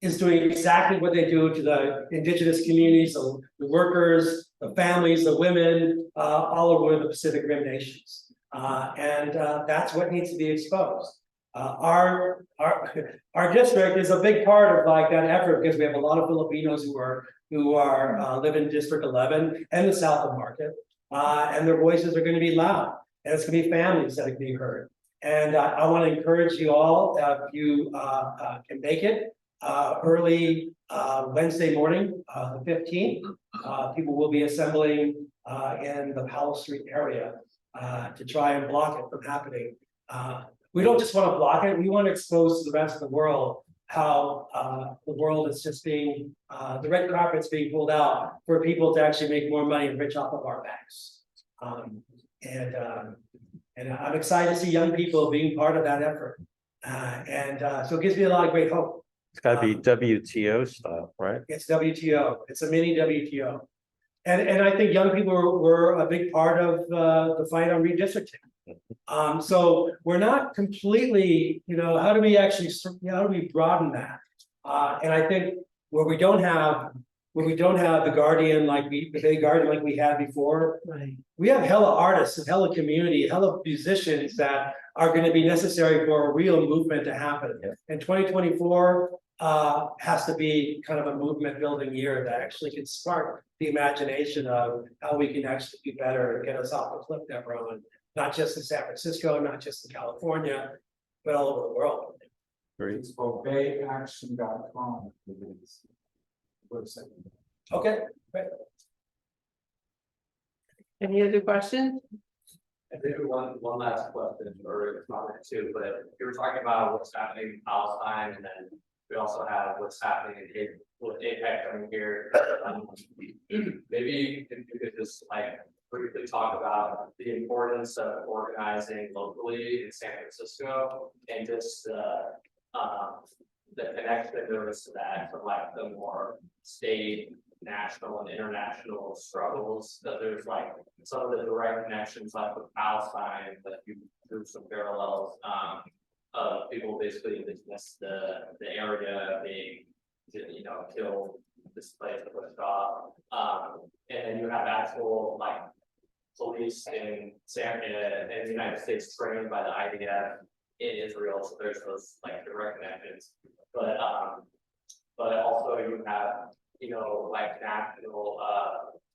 is doing exactly what they do to the indigenous communities, the workers, the families, the women, all over the Pacific Rim nations. And that's what needs to be exposed. Our district is a big part of like that effort because we have a lot of Filipinos who live in District 11 and the South of Market. And their voices are going to be loud, and it's going to be families that are going to be heard. And I want to encourage you all, if you can make it, early Wednesday morning, the 15th, people will be assembling in the Powell Street area to try and block it from happening. We don't just want to block it, we want to expose to the rest of the world how the world is just being, the red carpet's being pulled out for people to actually make more money and rich off of our backs. And I'm excited to see young people being part of that effort. So it gives me a lot of great hope. It's gotta be WTO style, right? It's WTO, it's a mini WTO. And I think young people were a big part of the fight on redistricting. So we're not completely, how do we actually, how do we broaden that? And I think where we don't have the guardian the big guardian like we had before, Right. we have hella artists and hella community, hella musicians that are going to be necessary for a real movement to happen. Yeah. And 2024 has to be kind of a movement building year that actually can spark the imagination of how we can actually be better and get us off the cliff that we're on, not just in San Francisco, not just in California, but all over the world. Great. It's obeyaction.com. Okay, Any other questions? I think one last question or comment too, but you were talking about what's happening in Palestine, and then we also have what's happening with APEC coming here. Maybe if you could just like briefly talk about the importance of organizing locally in San Francisco and just the connection there is to that from like the more state, national and international struggles, that there's like some of the direct connections like with Palestine, that you drew some parallels of people basically dismiss the area being killed, displaced, pushed off. And then you have actual like police in the United States trained by the IDF in Israel, so there's those like direct connections. But also you have like national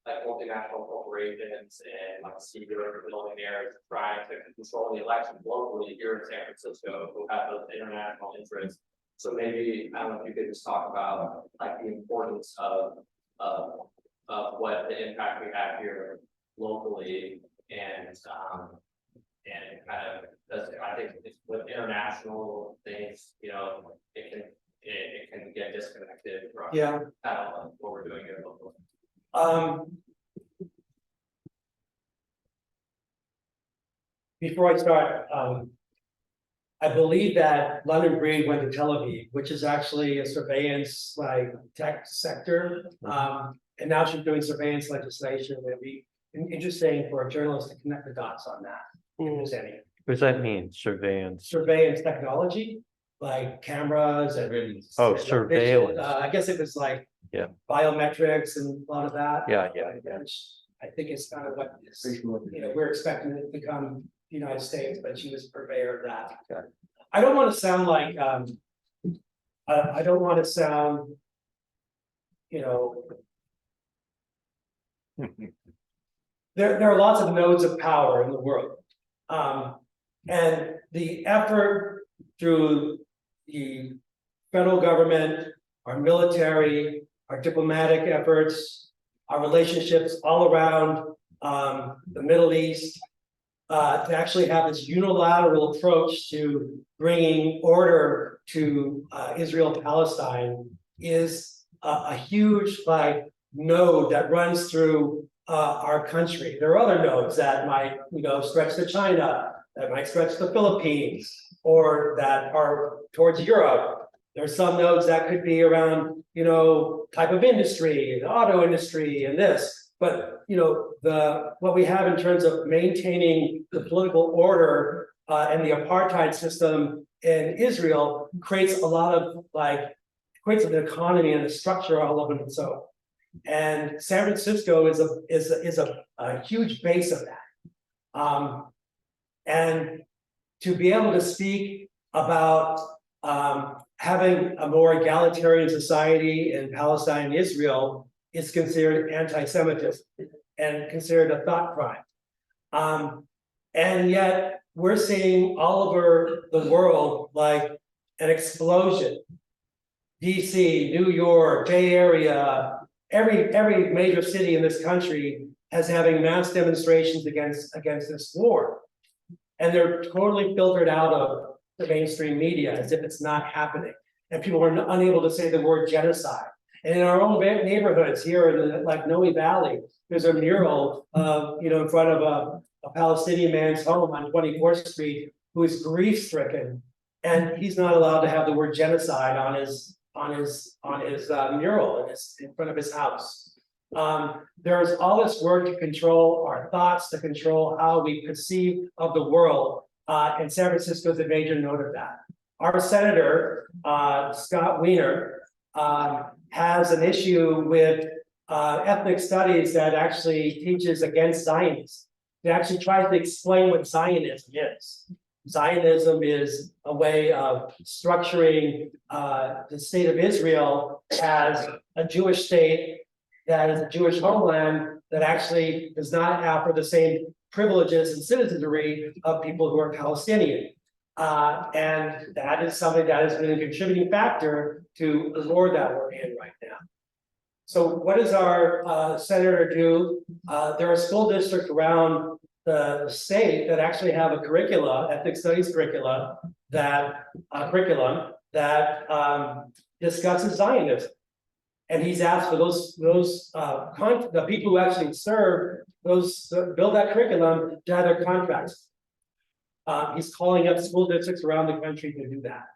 like multinational corporations and like secret building there trying to control the election locally here in San Francisco who have those international interests. So maybe I don't know if you could just talk about like the importance of what the impact we have here locally and kind of I think with international things, it can it can get disconnected from. Yeah. What we're doing here locally. Before I start, I believe that London Breed went to Tel Aviv, which is actually a surveillance like tech sector. And now she's doing surveillance legislation. It'd be interesting for a journalist to connect the dots on that. If there's any What does that mean? Surveillance? surveillance technology, like cameras and. Oh, and surveillance. I guess it was like. Yeah. Biometrics and a lot of that. Yeah. Which I think it's kind of what is, we're expecting it to become the United States, but she was purveyor of that. Okay. I don't want to sound like, I don't want to sound, there are lots of nodes of power in the world. And the effort through the federal government, our military, our diplomatic efforts, our relationships all around the Middle East, to actually have this unilateral approach to bringing order to Israel-Palestine is a huge node that runs through our country. There are other nodes that might stretch to China, that might stretch to the Philippines, or that are towards Europe. There's some nodes that could be around, type of industry, the auto industry and this, but what we have in terms of maintaining the political order and the apartheid system in Israel creates a lot of creates an economy and a structure all of its own. And San Francisco is a huge base of that. And to be able to speak about having a more egalitarian society in Palestine and Israel is considered anti-Semitism and considered a thought crime. And yet we're seeing all over the world an explosion. DC, New York, Bay Area, every major city in this country has having mass demonstrations against this war. And they're totally filtered out of the mainstream media as if it's not happening. And people are unable to say the word genocide. And in our own neighborhoods here in the Noe Valley, there's a mural in front of a Palestinian man's home on 24th Street who is grief-stricken. And he's not allowed to have the word genocide on his mural in front of his house. There's all this work to control our thoughts, to control how we conceive of the world. And San Francisco is a major node of that. Our senator, Scott Wiener, has an issue with ethnic studies that actually teaches against Zionism. It actually tries to explain what Zionism is. Zionism is a way of structuring the state of Israel as a Jewish state that is a Jewish homeland that actually does not offer the same privileges and citizenry of people who are Palestinian. And that is something that has been a contributing factor to the war that we're in right now. So what does our senator do? There are school districts around the state that actually have a ethnic studies curriculum that discusses Zionism. And he's asked for the people who actually serve build that curriculum to have their contracts. He's calling up school districts around the country to do that.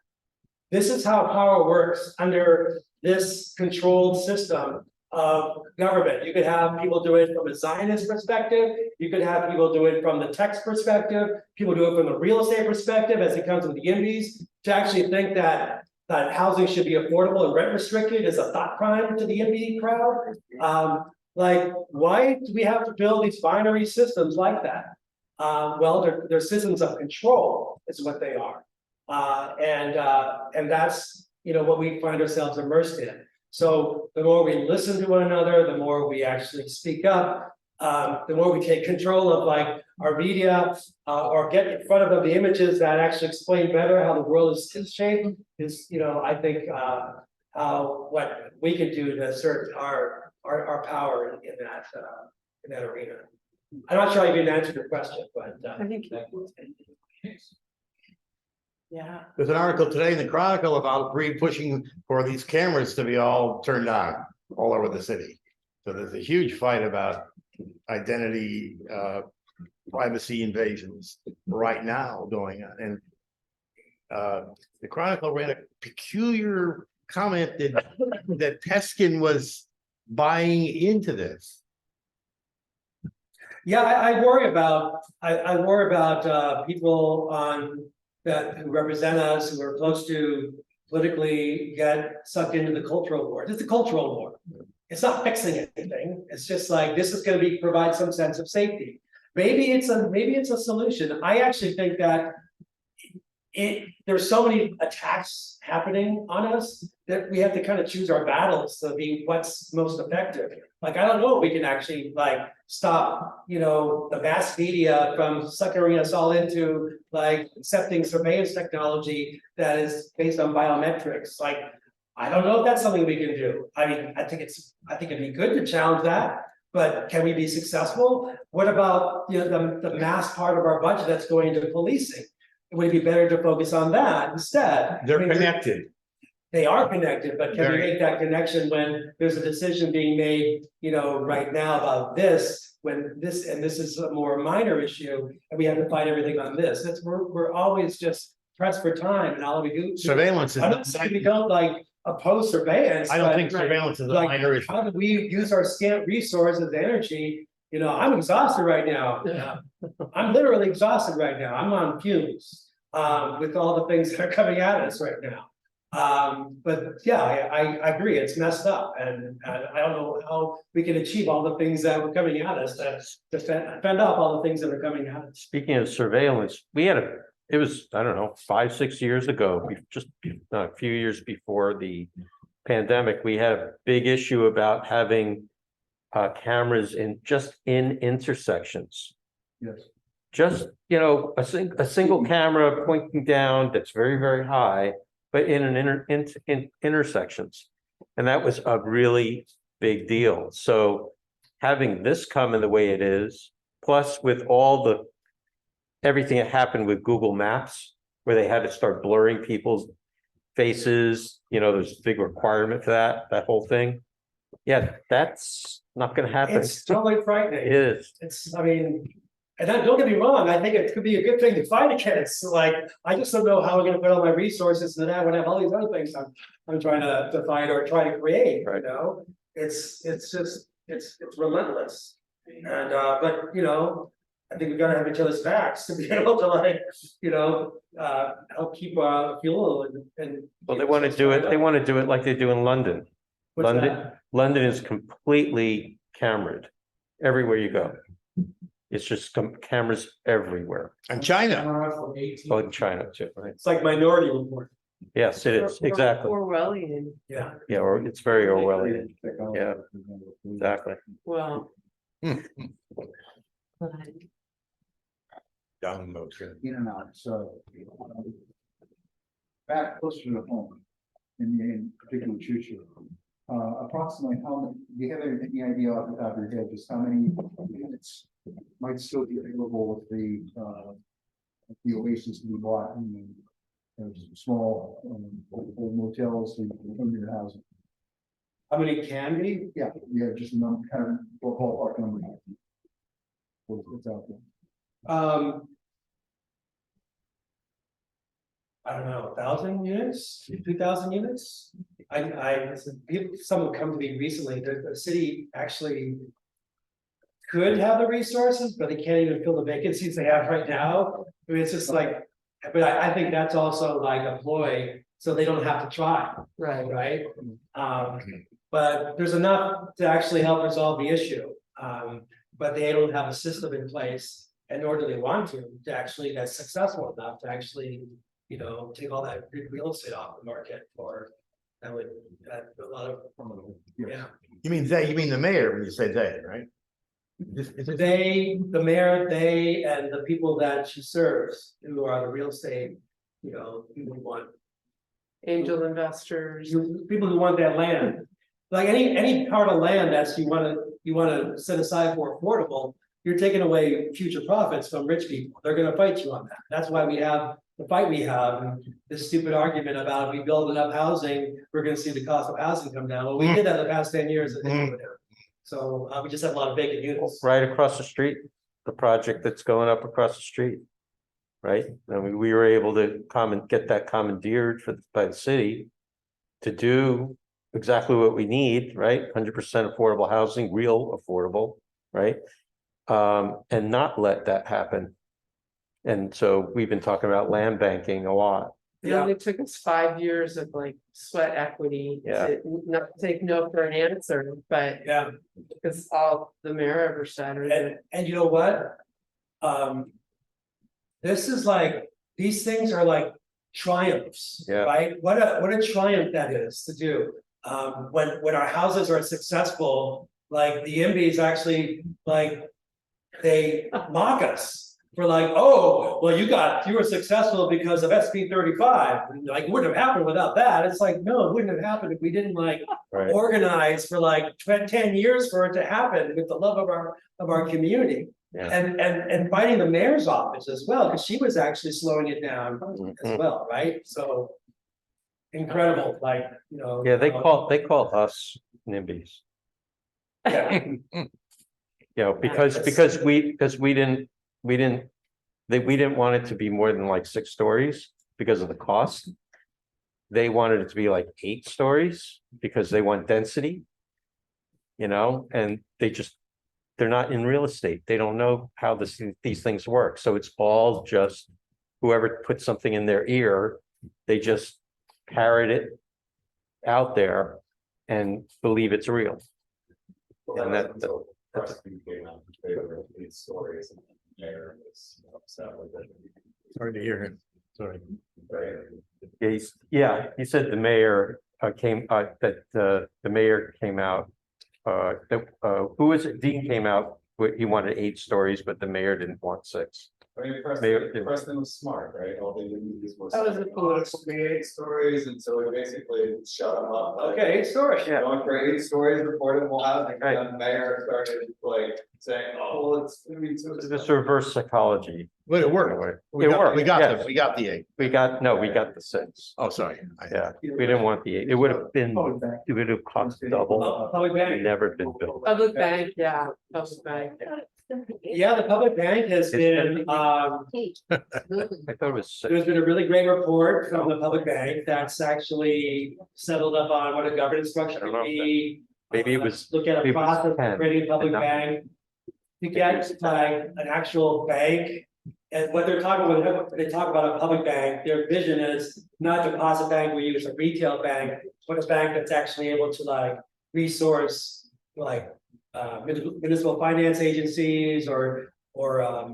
This is how power works under this controlled system of government. You could have people do it from a Zionist perspective. You could have people do it from the text perspective. People do it from the real estate perspective as it comes with the YIMBYs. To actually think that housing should be affordable and rent restricted is a thought crime to the YIMBY crowd. Why do we have to build these binary systems like that? Well, they're systems of control is what they are. And that's what we find ourselves immersed in. So the more we listen to one another, the more we actually speak up, the more we take control of our media, or get in front of them the images that actually explain better how the world is shaped, is I think what we can do to assert our power in that arena. I'm not sure I even answered your question, but I think Yeah. There's an article today in the Chronicle about pushing for these cameras to be all turned on all over the city. So there's a huge fight about identity, privacy invasions right now going on. And the Chronicle ran a peculiar comment that Peskin was buying into this. Yeah, I worry about, I worry about people on that who represent us, who are close to politically get sucked into the cultural war. It's a cultural war. It's not fixing anything. It's just like, this is gonna provide some sense of safety. Maybe it's a solution. I actually think that there's so many attacks happening on us that we have to kind of choose our battles to be what's most effective. Like, I don't know if we can actually like stop, the mass media from suckering us all into like accepting surveillance technology that is based on biometrics. Like, I don't know if that's something we can do. I mean, I think it'd be good to challenge that, but can we be successful? What about, the mass part of our budget that's going into policing? Would it be better to focus on that instead? They're I mean, connected. They are connected, but can we Very. make that connection when there's a decision being made, right now about this, when this is a more minor issue, and we have to fight everything on this? We're always just pressed for time, and all we do. Surveillance is. I'm not saying we don't like oppose surveillance. I don't but, think surveillance is a like, minor issue. how do we use our scant resources, energy? I'm exhausted right now. I'm literally exhausted right now. I'm on fumes with all the things that are coming at us right now. But yeah, I agree, it's messed up, and I don't know how we can achieve all the things that were coming at us, to fend off all the things that are coming at us. Speaking of surveillance, it was, I don't know, 5-6 years ago, just a few years before the pandemic, we had a big issue about having cameras in intersections. Yes. Just, a single camera pointing down that's very, very high, but in intersections. And that was a really big deal. So having this come in the way it is, plus with everything that happened with Google Maps, where they had to start blurring people's faces, there's a big requirement for that whole thing. Yeah, that's not gonna happen. It's totally frightening. It is. And don't get me wrong, I think it could be a good thing to fight against. Like, I just don't know how we're gonna put all my resources into that when I have all these other things I'm trying to find or try to create, Right. It's relentless. And but I think we gotta have each other's backs to be able to help keep fuel and. Well, they want to do it like they do in London. What's that? London is completely cameraed everywhere you go. It's just cameras everywhere. And China. Oh, in China too, right? It's like Minority Report. Yes, it is, exactly. Orwellian, Yeah. Yeah, or it's very Orwellian. Yeah, exactly. well. Down motion. In and out, so. Back closer to home, in particular Choo-Choo. Approximately how many, do you have any idea off the top of your head, just how many units might still be available with the Oasis to be bought in small old motels and permanent housing? How many can be? Yeah, just a number, kind of ballpark number. What's out there? I don't know, 1,000 units, 2,000 units? Someone come to me recently, the city actually could have the resources, but they can't even fill the vacancies they have right now. I mean, it's just like, but I think that's also like a ploy, so they don't have to try, right? But there's enough to actually help resolve the issue. But they don't have a system in place, and nor do they want to actually, that's successful enough to actually, take all that real estate off the market for, that would, a lot of, yeah. You mean the mayor when you say they, right? They, the mayor, they, and the people that she serves, who are the real estate, people who want. Angel investors. People who want that land, like any part of land that's you wanna set aside for affordable, you're taking away future profits from rich people. They're gonna fight you on that. That's why we have the fight we have, and this stupid argument about if we build enough housing, we're gonna see the cost of housing come down. Well, we did that the past 10 years. And it didn't go down. So we just have a lot of vacant units. Right across the street, the project that's going up across the street. Right? I mean, we were able to get that commandeered by the city to do exactly what we need, right? 100% affordable housing, real affordable, right? And not let that happen. And so we've been talking about land banking a lot. It only took us 5 years of like sweat equity Yeah. to not take no for an answer, but Yeah, it's all the mayor ever said. and you know what? This is like, these things are like triumphs, Yeah. right? What a triumph that is to do. When our houses are successful, like the IMBYs actually, like, they mock us. For like, oh, well, you were successful because of SB 35, like, it wouldn't have happened without that. It's like, no, it wouldn't have happened if we didn't like Right. organize for like 10 years for it to happen with the love of our community. Yeah. And fighting the mayor's office as well, because she was actually slowing it down as Mhm. well, right? So incredible, like, you know. Yeah, they call us NIMBYs. Yeah. You know, because we didn't want it to be more than like 6 stories because of the cost. They wanted it to be like 8 stories because they want density. You know, and they're not in real estate. They don't know how these things work. So it's all just whoever put something in their ear, they just parrot it out there and believe it's real. And Sorry to hear it. Sorry. he said the mayor the mayor came out. Who was it? Dean came out, he wanted 8 stories, but the mayor didn't want 6. I mean, Mayor- Preston was smart, right? All they did was. That was a political- 8 stories, and so we basically shut them up. Okay, story. Yeah. Going for 8 stories affordable housing, Right. and the mayor started like saying, oh, well, it's gonna be too This expensive. reverse psychology. But it worked. It worked, We got yes. we got the 8. We got the 6. Oh, sorry. Yeah, we didn't want the 8. It would have cost double. Public bank. Never been built. Public bank, yeah, public bank. Yeah, the public bank has been, I thought it was 6. there's been a really great report from the public bank that's actually settled up on what a governance structure I don't know could if be. maybe it was- Look at maybe a it was process of 10, creating a public and not- bank. To get like an actual bank, and what they're talking about, when they talk about a public bank, their vision is not a deposit bank we use, a retail bank, but a bank that's actually able to like resource like municipal finance agencies or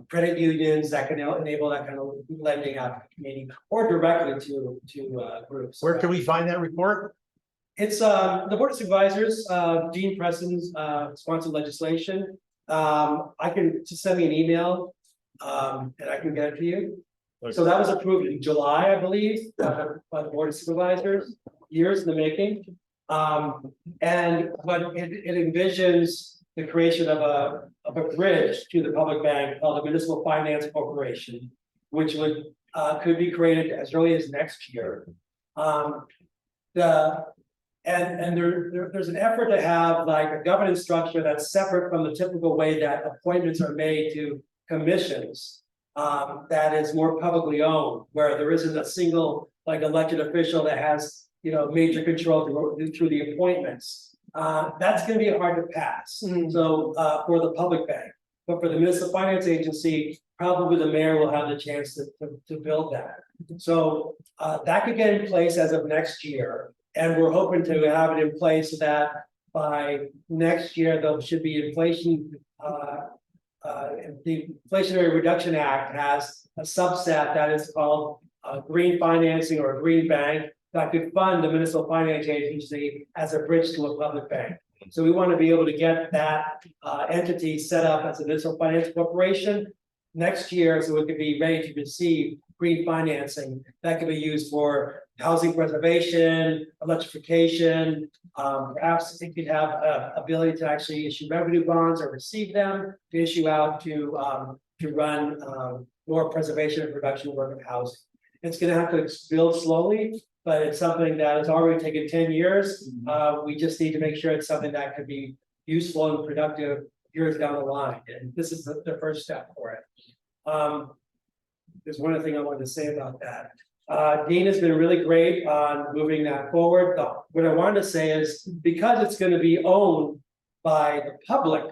credit unions that can enable that kind of lending out to the community or directly to groups. Where can we find that report? It's the Board of Supervisors, Dean Preston's sponsored legislation. I can just send me an email, and I can get it to you. So that was approved in July, I believe, by the Board of Supervisors, years in the making. And but it envisions the creation of a bridge to the public bank called the Municipal Finance Corporation, which could be created as early as next year. There's an effort to have like a governance structure that's separate from the typical way that appointments are made to commissions. That is more publicly owned, where there isn't a single like elected official that has, you know, major control through the appointments. That's gonna be hard to pass. So for the public bank, but for the municipal finance agency, probably the mayor will have the chance to build that. So that could get in place as of next year. And we're hoping to have it in place so that by next year, there should be inflation. The Inflationary Reduction Act has a subset that is called green financing or a green bank that could fund the municipal finance agency as a bridge to a public bank. So we want to be able to get that entity set up as a municipal finance corporation next year, so it could be ready to receive green financing that could be used for housing preservation, electrification. Perhaps it could have ability to actually issue revenue bonds or receive them to issue out to run more preservation and production work of housing. It's gonna have to build slowly, but it's something that has already taken 10 years. We just need to make sure it's something that could be useful and productive years down the line, and this is the first step for it. There's one other thing I wanted to say about that. Dean has been really great on moving that forward. What I wanted to say is, because it's gonna be owned by the public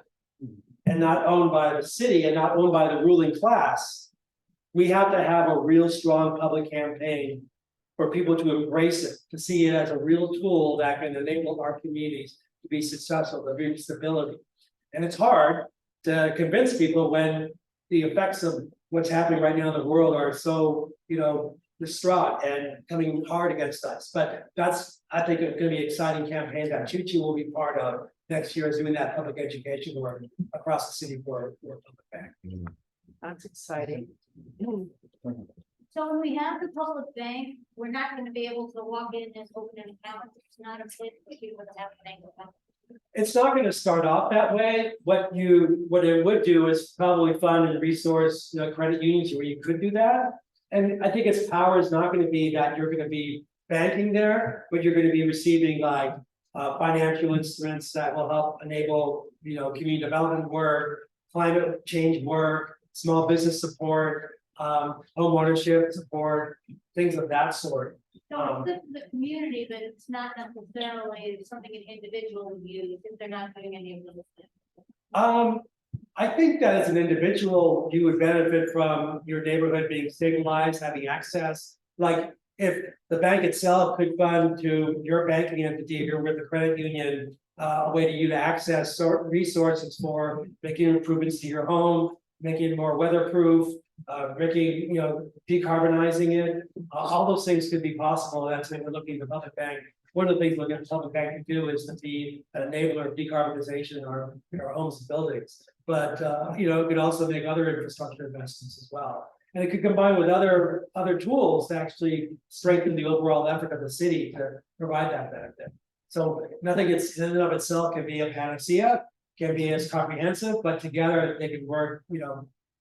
and not owned by the city and not owned by the ruling class, we have to have a real strong public campaign for people to embrace it, to see it as a real tool that can enable our communities to be successful, to bring stability. And it's hard to convince people when the effects of what's happening right now in the world are so, distraught and coming hard against us. But that's, I think, it's gonna be an exciting campaign that Chi-Chi will be part of next year, is doing that public education work across the city for public bank. That's exciting. So when we have the public bank, we're not gonna be able to walk in and open an account. It's not a place for people to have a bank account. It's not gonna start off that way. What it would do is probably fund and resource, credit unions where you could do that. And I think its power is not gonna be that you're gonna be banking there, but you're gonna be receiving like financial instruments that will help enable, community development work, climate change work, small business support, home ownership support, things of that sort. So it's good for the community, but it's not necessarily something an individual would use if they're not doing any of those things. I think that as an individual, you would benefit from your neighborhood being stabilized, having access. Like, if the bank itself could fund to your banking entity, if you're with the credit union, a way to you to access certain resources for making improvements to your home, making it more weatherproof, making, decarbonizing it, all those things could be possible. That's when we're looking at the public bank. One of the things looking at the public bank to do is to be an enabler of decarbonization in our homes and buildings. But it could also make other infrastructure investments as well. And it could combine with other tools to actually strengthen the overall effort of the city to provide that benefit. So nothing in and of itself can be a panacea, can be as comprehensive, but together they can work,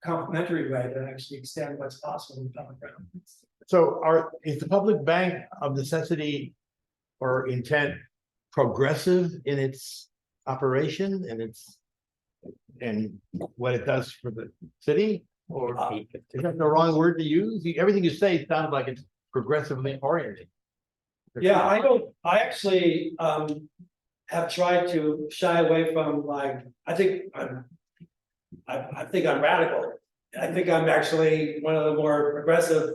complementary way to actually extend what's possible in the public realm. So is the public bank of necessity or intent progressive in its operation and what it does for the city? Or is that the wrong word to use? Everything you say sounds like it's progressively oriented. Yeah, I actually have tried to shy away from I think I'm radical. I think I'm actually one of the more progressive,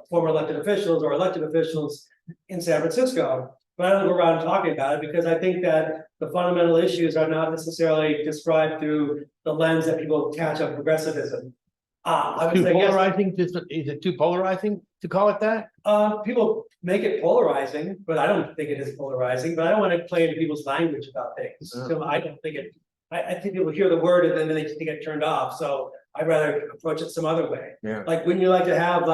former elected officials or elected officials in San Francisco. But I don't go around talking about it because I think that the fundamental issues are not necessarily described through the lens that people attach of progressivism. I would Too say yes. polarizing? Is it too polarizing to call it that? People make it polarizing, but I don't think it is polarizing, but I don't want to play into people's language about things. So I don't think it, I think people hear the word and then they just get turned off. So I'd rather approach it some other way. Yeah. Like, wouldn't you like to have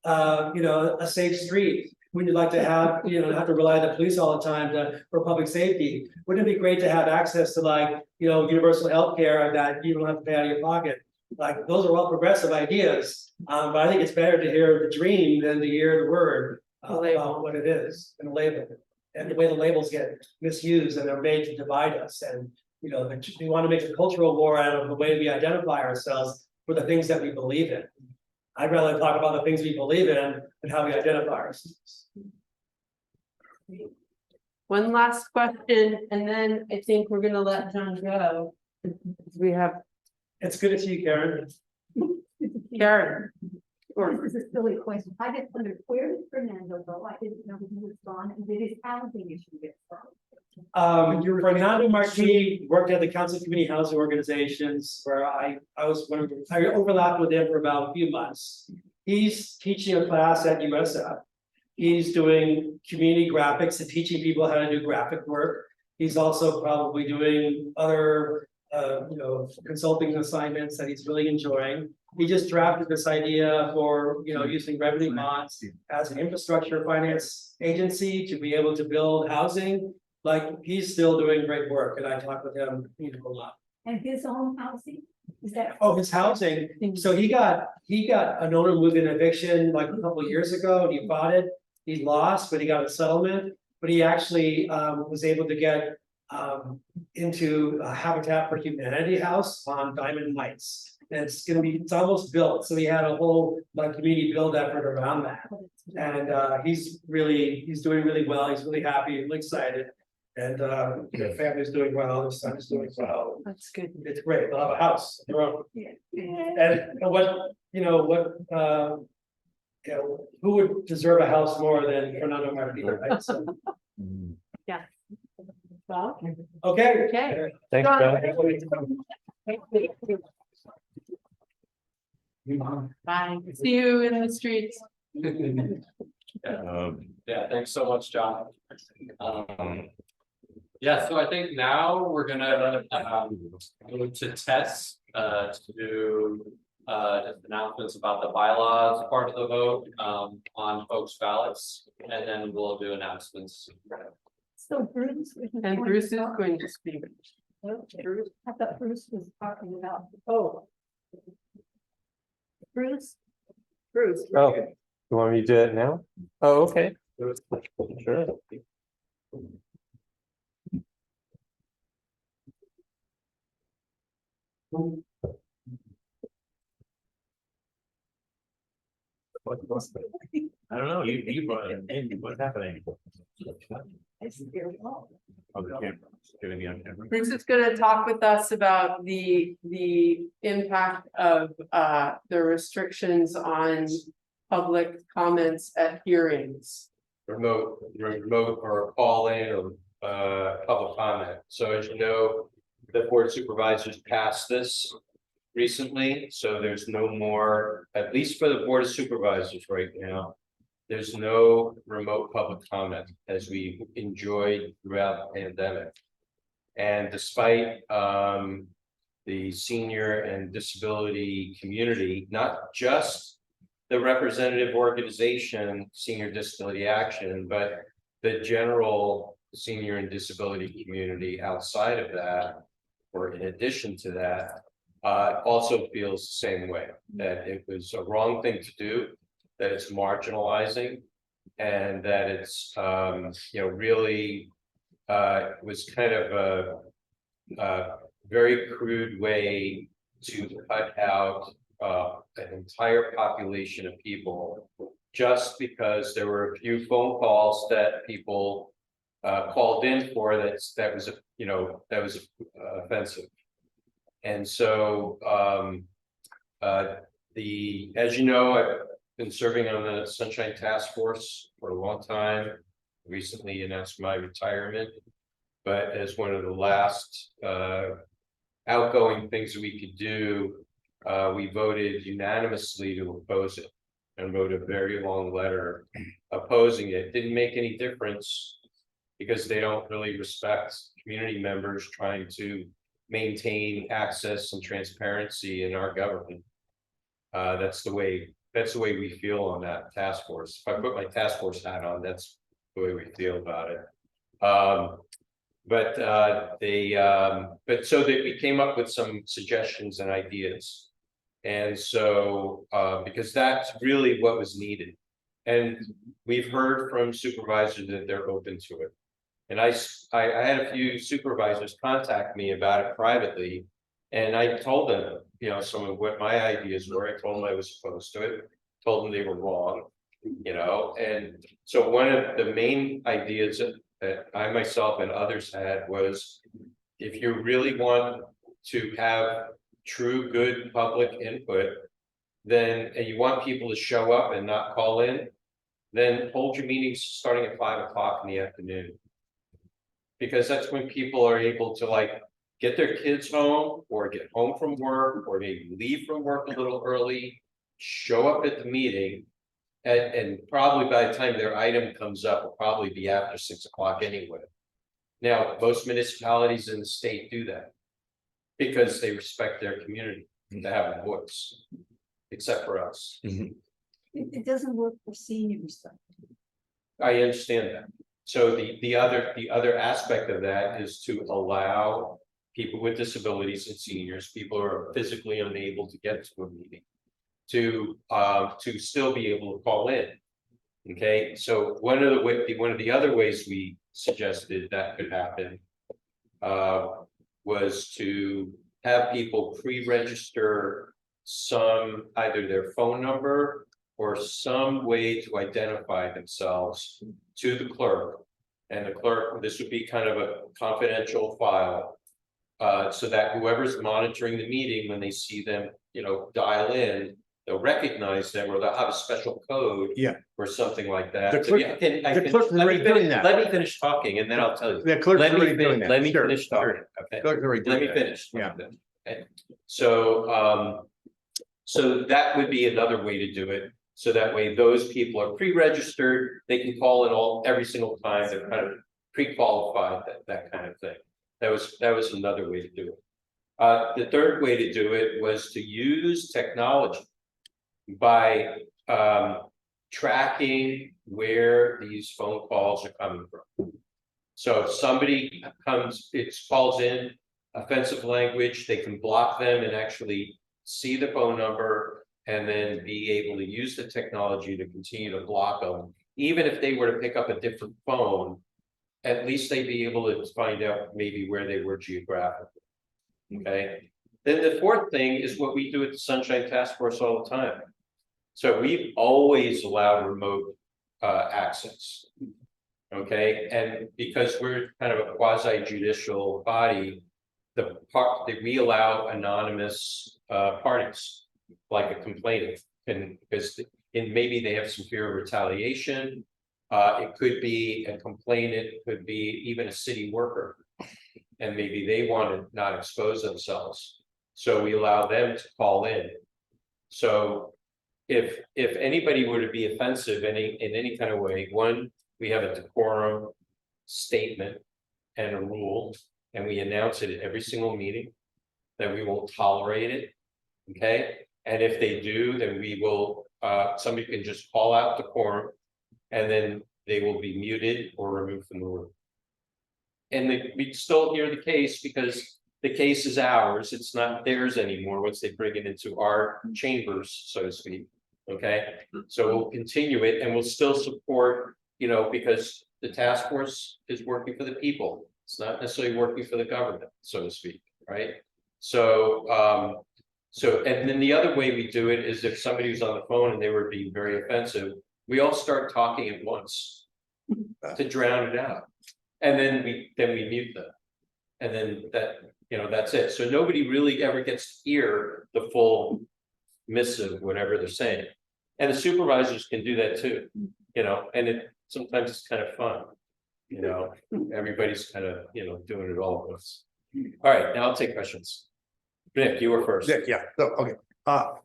a safe street? Wouldn't you like to have, not have to rely on the police all the time for public safety? Wouldn't it be great to have access to universal health care that you don't have to pay out of your pocket? Like, those are all progressive ideas, but I think it's better to hear the dream than to hear the word about what it is and label it. And the way the labels get misused and they're made to divide us. And, we want to make a cultural war out of the way we identify ourselves for the things that we believe in. I'd rather talk about the things we believe in and how we identify ourselves. One last question, and then I think we're gonna let John go. We have It's good to see you, Karen. Karen. This is a silly question. I just wondered, where did Fernando go? I didn't know he was gone, and did his housing issue get solved? Fernando Marquis worked at the Council of Community Housing Organizations where I overlapped with him for about a few months. He's teaching a class at USF. He's doing community graphics and teaching people how to do graphic work. He's also probably doing other consulting assignments that he's really enjoying. He just drafted this idea for, using revenue bonds as an infrastructure finance agency to be able to build housing. Like, he's still doing great work, and I talk with him, a lot. And his own housing? Is that? Oh, his housing, so he got an owner moving eviction like a couple of years ago, and he bought it. He lost, but he got a settlement, but he actually was able to get into a Habitat for Humanity house on Diamond Heights. And it's almost built, so he had a whole like community build effort around that. And he's doing really well, he's really happy, really excited. And the family's doing well, his son is doing well. That's good. It's great, they'll have a house, their own. Yeah. And who would deserve a house more than Fernando Martinez, right? So, Well, okay. okay. Thanks, John. Bill. Bye. See you in the streets. Yeah, thanks so much, John. Yeah, so I think now we're gonna go to Tess to do just announcements about the bylaws part of the vote on folks' ballots, and then we'll do announcements. So Bruce. And Bruce is going to speak. I thought Bruce was talking about, oh. Bruce. Oh, you want me to do it now? Oh, okay. Sure. I don't know, you brought it in, what's happening? It's very well. Oh, the camera, it's gonna be on camera. Bruce is gonna talk with us about the impact of the restrictions on public comments at hearings. Remote or call in or public comment. So as you know, the board of supervisors passed this recently, so there's no more, at least for the board of supervisors right now. There's no remote public comment as we enjoyed throughout the pandemic. And despite the senior and disability community, not just the representative organization, Senior Disability Action, but the general senior and disability community outside of that, or in addition to that, also feels the same way, that it was a wrong thing to do, that it's marginalizing, and that it's really was kind of a very crude way to cut out an entire population of people just because there were a few phone calls that people called in for that was offensive. And so as you know, I've been serving on the Sunshine Task Force for a long time. Recently announced my retirement, but as one of the last outgoing things that we could do, we voted unanimously to oppose it and wrote a very long letter opposing it. Didn't make any difference because they don't really respect community members trying to maintain access and transparency in our government. That's the way we feel on that task force. If I put my task force hat on, that's the way we feel about it. But so that we came up with some suggestions and ideas. And so because that's really what was needed. And we've heard from supervisors that they're open to it. And I had a few supervisors contact me about it privately. And I told them, some of what my ideas were. I told them I was opposed to it, told them they were wrong, and so one of the main ideas that I myself and others had was, if you really want to have true good public input, then and you want people to show up and not call in, then hold your meetings starting at 5 o'clock in the afternoon. Because that's when people are able to get their kids home or get home from work or maybe leave from work a little early, show up at the meeting, and probably by the time their item comes up will probably be after 6 o'clock anyway. Now, most municipalities in the state do that because they respect their community to have a voice, except for us. It doesn't work for seniors though. I understand that. So the other aspect of that is to allow people with disabilities and seniors, people who are physically unable to get to a meeting. To still be able to call in. Okay, so one of the other ways we suggested that could happen. Was to have people pre-register either their phone number or some way to identify themselves to the clerk. And the clerk, this would be kind of a confidential file. So that whoever's monitoring the meeting, when they see them, dial in, they'll recognize them, or they'll have a special code. Yeah. Or something like that. The So, clerk- yeah, the clerk's already doing that. Let me finish talking and then I'll tell you. The clerk's Let me already doing that. Let me Sure, finish sure. talking, okay? Clerk's already Let doing me that. finish. Yeah. Okay. So that would be another way to do it. So that way those people are pre-registered, they can call in every single time, they're kind of pre-qualified, that kind of thing. That was another way to do it. The third way to do it was to use technology by tracking where these phone calls are coming from. So if somebody calls in offensive language, they can block them and actually see the phone number and then be able to use the technology to continue to block them. Even if they were to pick up a different phone, at least they'd be able to find out maybe where they were geographically. Okay. Then the fourth thing is what we do at the Sunshine Task Force all the time. So we've always allowed remote access. Okay, and because we're kind of a quasi judicial body, the part that we allow anonymous parties, like a complainant, and because maybe they have some fear of retaliation. It could be a complainant, it could be even a city worker, and maybe they want to not expose themselves. So we allow them to call in. So if anybody were to be offensive in any kind of way, one, we have a decorum statement and a rule, and we announce it at every single meeting that we won't tolerate it. Okay, and if they do, then we will. Somebody can just call out decorum, and then they will be muted or removed from the room. And we still hear the case because the case is ours. It's not theirs anymore once they bring it into our chambers, so to speak. Okay, so we'll continue it and we'll still support, because the task force is working for the people. It's not necessarily working for the government, so to speak, right? So, and then the other way we do it is if somebody was on the phone and they were being very offensive, we all start talking at once to drown it out. And then we mute them. And then that's it. So nobody really ever gets to hear the full missive, whatever they're saying. And the supervisors can do that too, and sometimes it's kind of fun. Everybody's kind of, doing it all at once. All right, now I'll take questions. Nick, you were first. Yeah, so, okay, I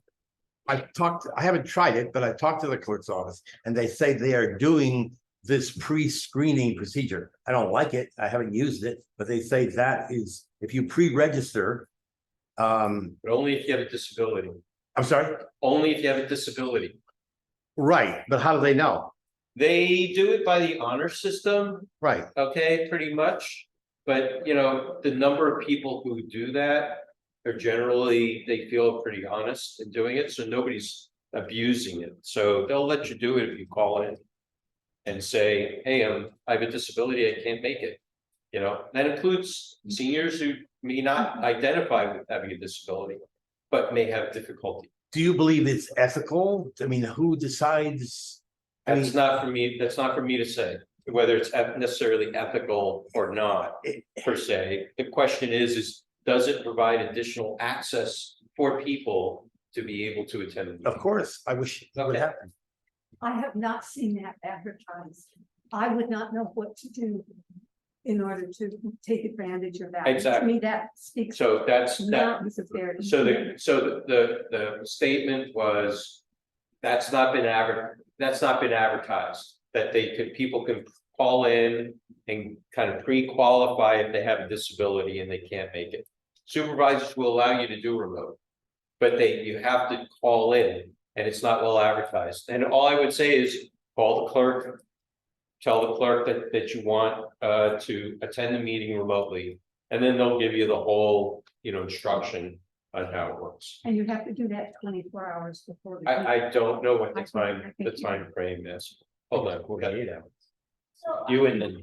haven't tried it, but I talked to the clerk's office and they say they are doing this pre-screening procedure. I don't like it, I haven't used it, but they say that is, if you pre-register. But only if you have a disability. I'm sorry? Only if you have a disability. Right, but how do they know? They do it by the honor system, Right, okay, pretty much. But, the number of people who do that are generally, they feel pretty honest in doing it, so nobody's abusing it. So they'll let you do it if you call in and say, hey, I have a disability, I can't make it. That includes seniors who may not identify with having a disability, but may have difficulty. do you believe it's ethical? I mean, who decides? That's not for me to say, whether it's necessarily ethical or not, per se. The question is does it provide additional access for people to be able to attend? The meeting? Of course, I wish that would happen. I have not seen that advertised. I would not know what to do in order to take advantage of that. Exactly. To me, that speaks So that's that. mountains of their. So the statement was, that's not been advertised, that people can call in and kind of pre-qualify if they have a disability and they can't make it. Supervisors will allow you to do remote, but you have to call in and it's not well advertised. And all I would say is call the clerk, tell the clerk that you want to attend the meeting remotely, And then they'll give you the whole, instruction on how it works. And you have to do that 24 hours before. the meeting. I don't know what the I time, think you- frame is. Hold on, we'll get it out. So. You and then,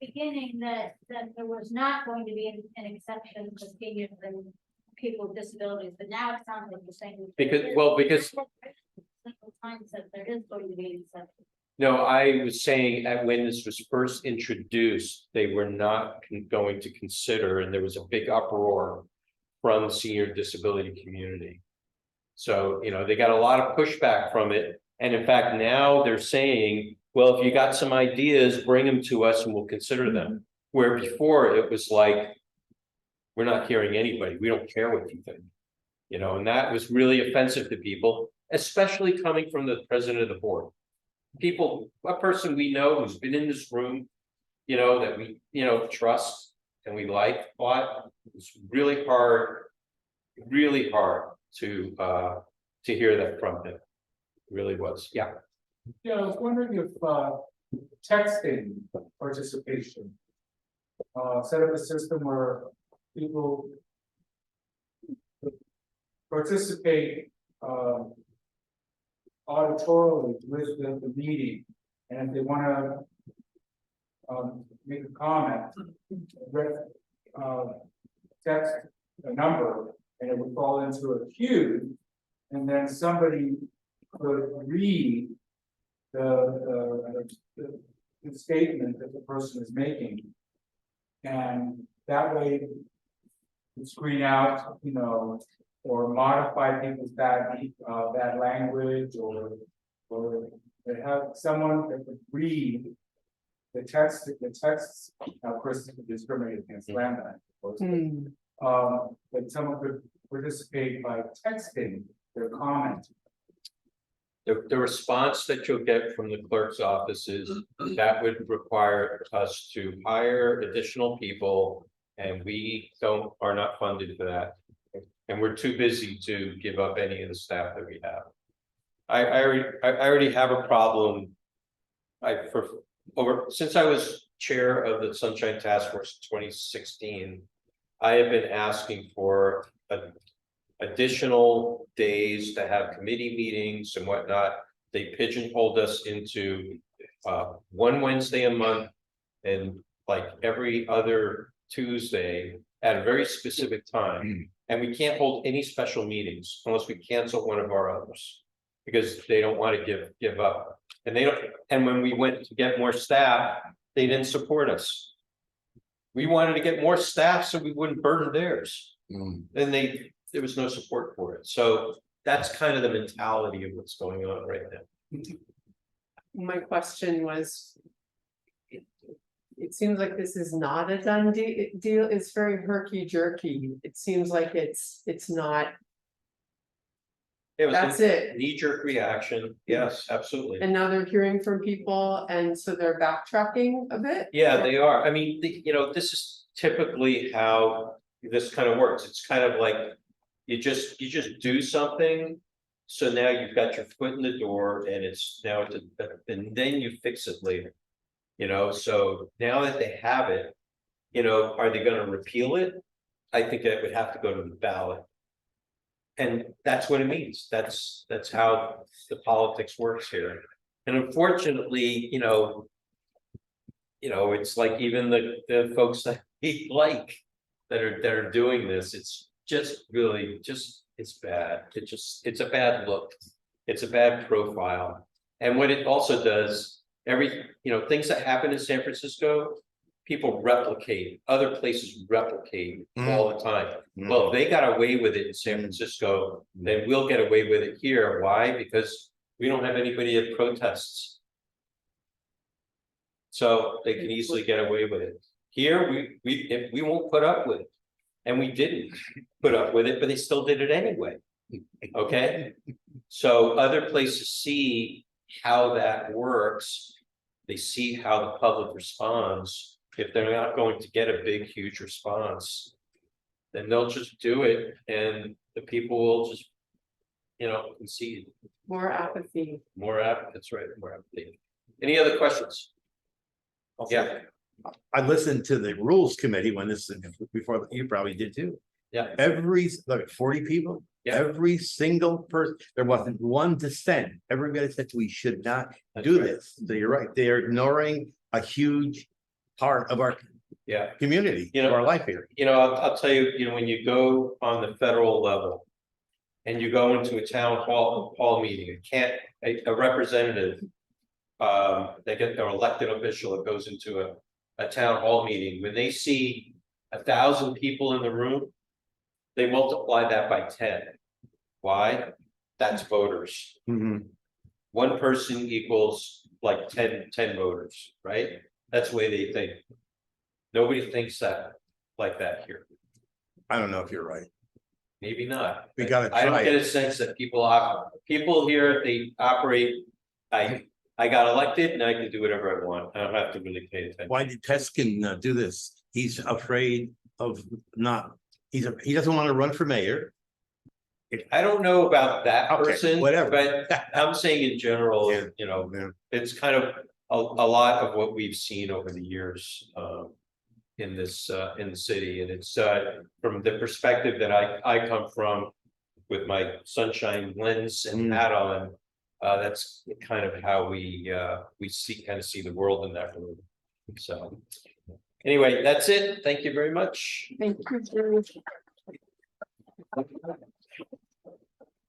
Beginning that there was not going to be an exception for seniors and people with disabilities, but now it sounds like you're saying. because Several times that there is going to be an exception. no, I was saying that when this was first introduced, they were not going to consider, and there was a big uproar from the senior disability community. So, they got a lot of pushback from it. And in fact, now they're saying, well, if you got some ideas, bring them to us and we'll consider them. Where before it was like, we're not hearing anybody. We don't care what you think. And that was really offensive to people, especially coming from the president of the board. People, a person we know who's been in this room, that we, trust and we like a lot. It's really hard to hear that from him. It really was, yeah. Yeah, I was wondering if texting participation. Set up a system where people participate auditorily with the meeting. And if they wanna make a comment, text a number and it would fall into a queue. And then somebody could read the statement that the person is making. And that way, you screen out, or modify people's bad language, or they have someone that could read the text, now of course, it could discriminate against land, of course. But someone could participate by texting their comment. The response that you'll get from the clerk's office is that would require us to hire additional people. And we are not funded for that. And we're too busy to give up any of the staff that we have. I already have a problem. Since I was chair of the Sunshine Task Force in 2016, I have been asking for additional days to have committee meetings and whatnot. They pigeonholed us into one Wednesday a month and like every other Tuesday at a very specific time. And we can't hold any special meetings unless we cancel one of our others because they don't want to give up. And and when we went to get more staff, they didn't support us. We wanted to get more staff so we wouldn't burden theirs. And there was no support for it. So that's kind of the mentality of what's going on right now. My question was. It seems like this is not a done deal. It's very herky jerky. It seems like it's not. It was That's a it. knee-jerk reaction. Yes, absolutely. And now they're hearing from people and so they're backtracking a bit. Yeah, they are. I mean, this is typically how this kind of works. It's kind of like you just do something. So now you've got your foot in the door and and then you fix it later. So now that they have it, are they going to repeal it? I think that would have to go to the ballot. And that's what it means. That's how the politics works here. And unfortunately, it's like even the folks that we like that are doing this, it's just really it's bad. It's a bad look. It's a bad profile. And what it also does, things that happen in San Francisco, people replicate, other places replicate all the time. Well, if they got away with it in San Francisco, then we'll get away with it here. Why? Because we don't have anybody at protests. So they can easily get away with it. Here, we won't put up with it. And we didn't put up with it, but they still did it anyway. Okay? So other places see how that works. They see how the public responds. If they're not going to get a big, huge response, then they'll just do it and the people will just, concede. More apathy. That's right, more apathy. Any other questions? Yeah. I listened to the rules committee when this, before you probably did too. Yeah. Every, like 40 people, Yeah. every single person, there wasn't one dissent. Everybody said we should not That's do right. this. So you're right, they are ignoring a huge part of our Yeah. community, You know, of our life here. I'll tell you, when you go on the federal level. And you go into a town hall meeting, a representative. They get their elected official that goes into a town hall meeting, when they see 1,000 people in the room. They multiply that by 10. Why? That's voters. Mhm. One person equals like 10 voters, right? That's the way they think. Nobody thinks that like that here. I don't know if you're right. Maybe not. We gotta I don't try get it. a sense that people here, they operate. I got elected and I can do whatever I want. I don't have to really pay attention. Why did Peskin do this? He's afraid of not, he doesn't want to run for mayor. I don't know about that Okay, person, whatever. but I'm saying in general, Yeah. Yeah. it's kind of a lot of what we've seen over the years. In the city, and it's from the perspective that I come from. With my sunshine lens and hat on, that's kind of how we see the world in that room. So, anyway, that's it. Thank you very much. Thank you.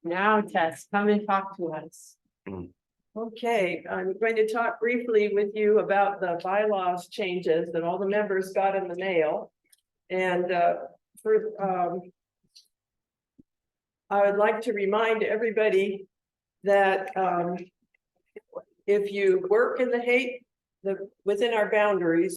Now, Tess, come and talk to us. Okay, I'm going to talk briefly with you about the bylaws changes that all the members got in the mail. And I would like to remind everybody that if you work in within our boundaries,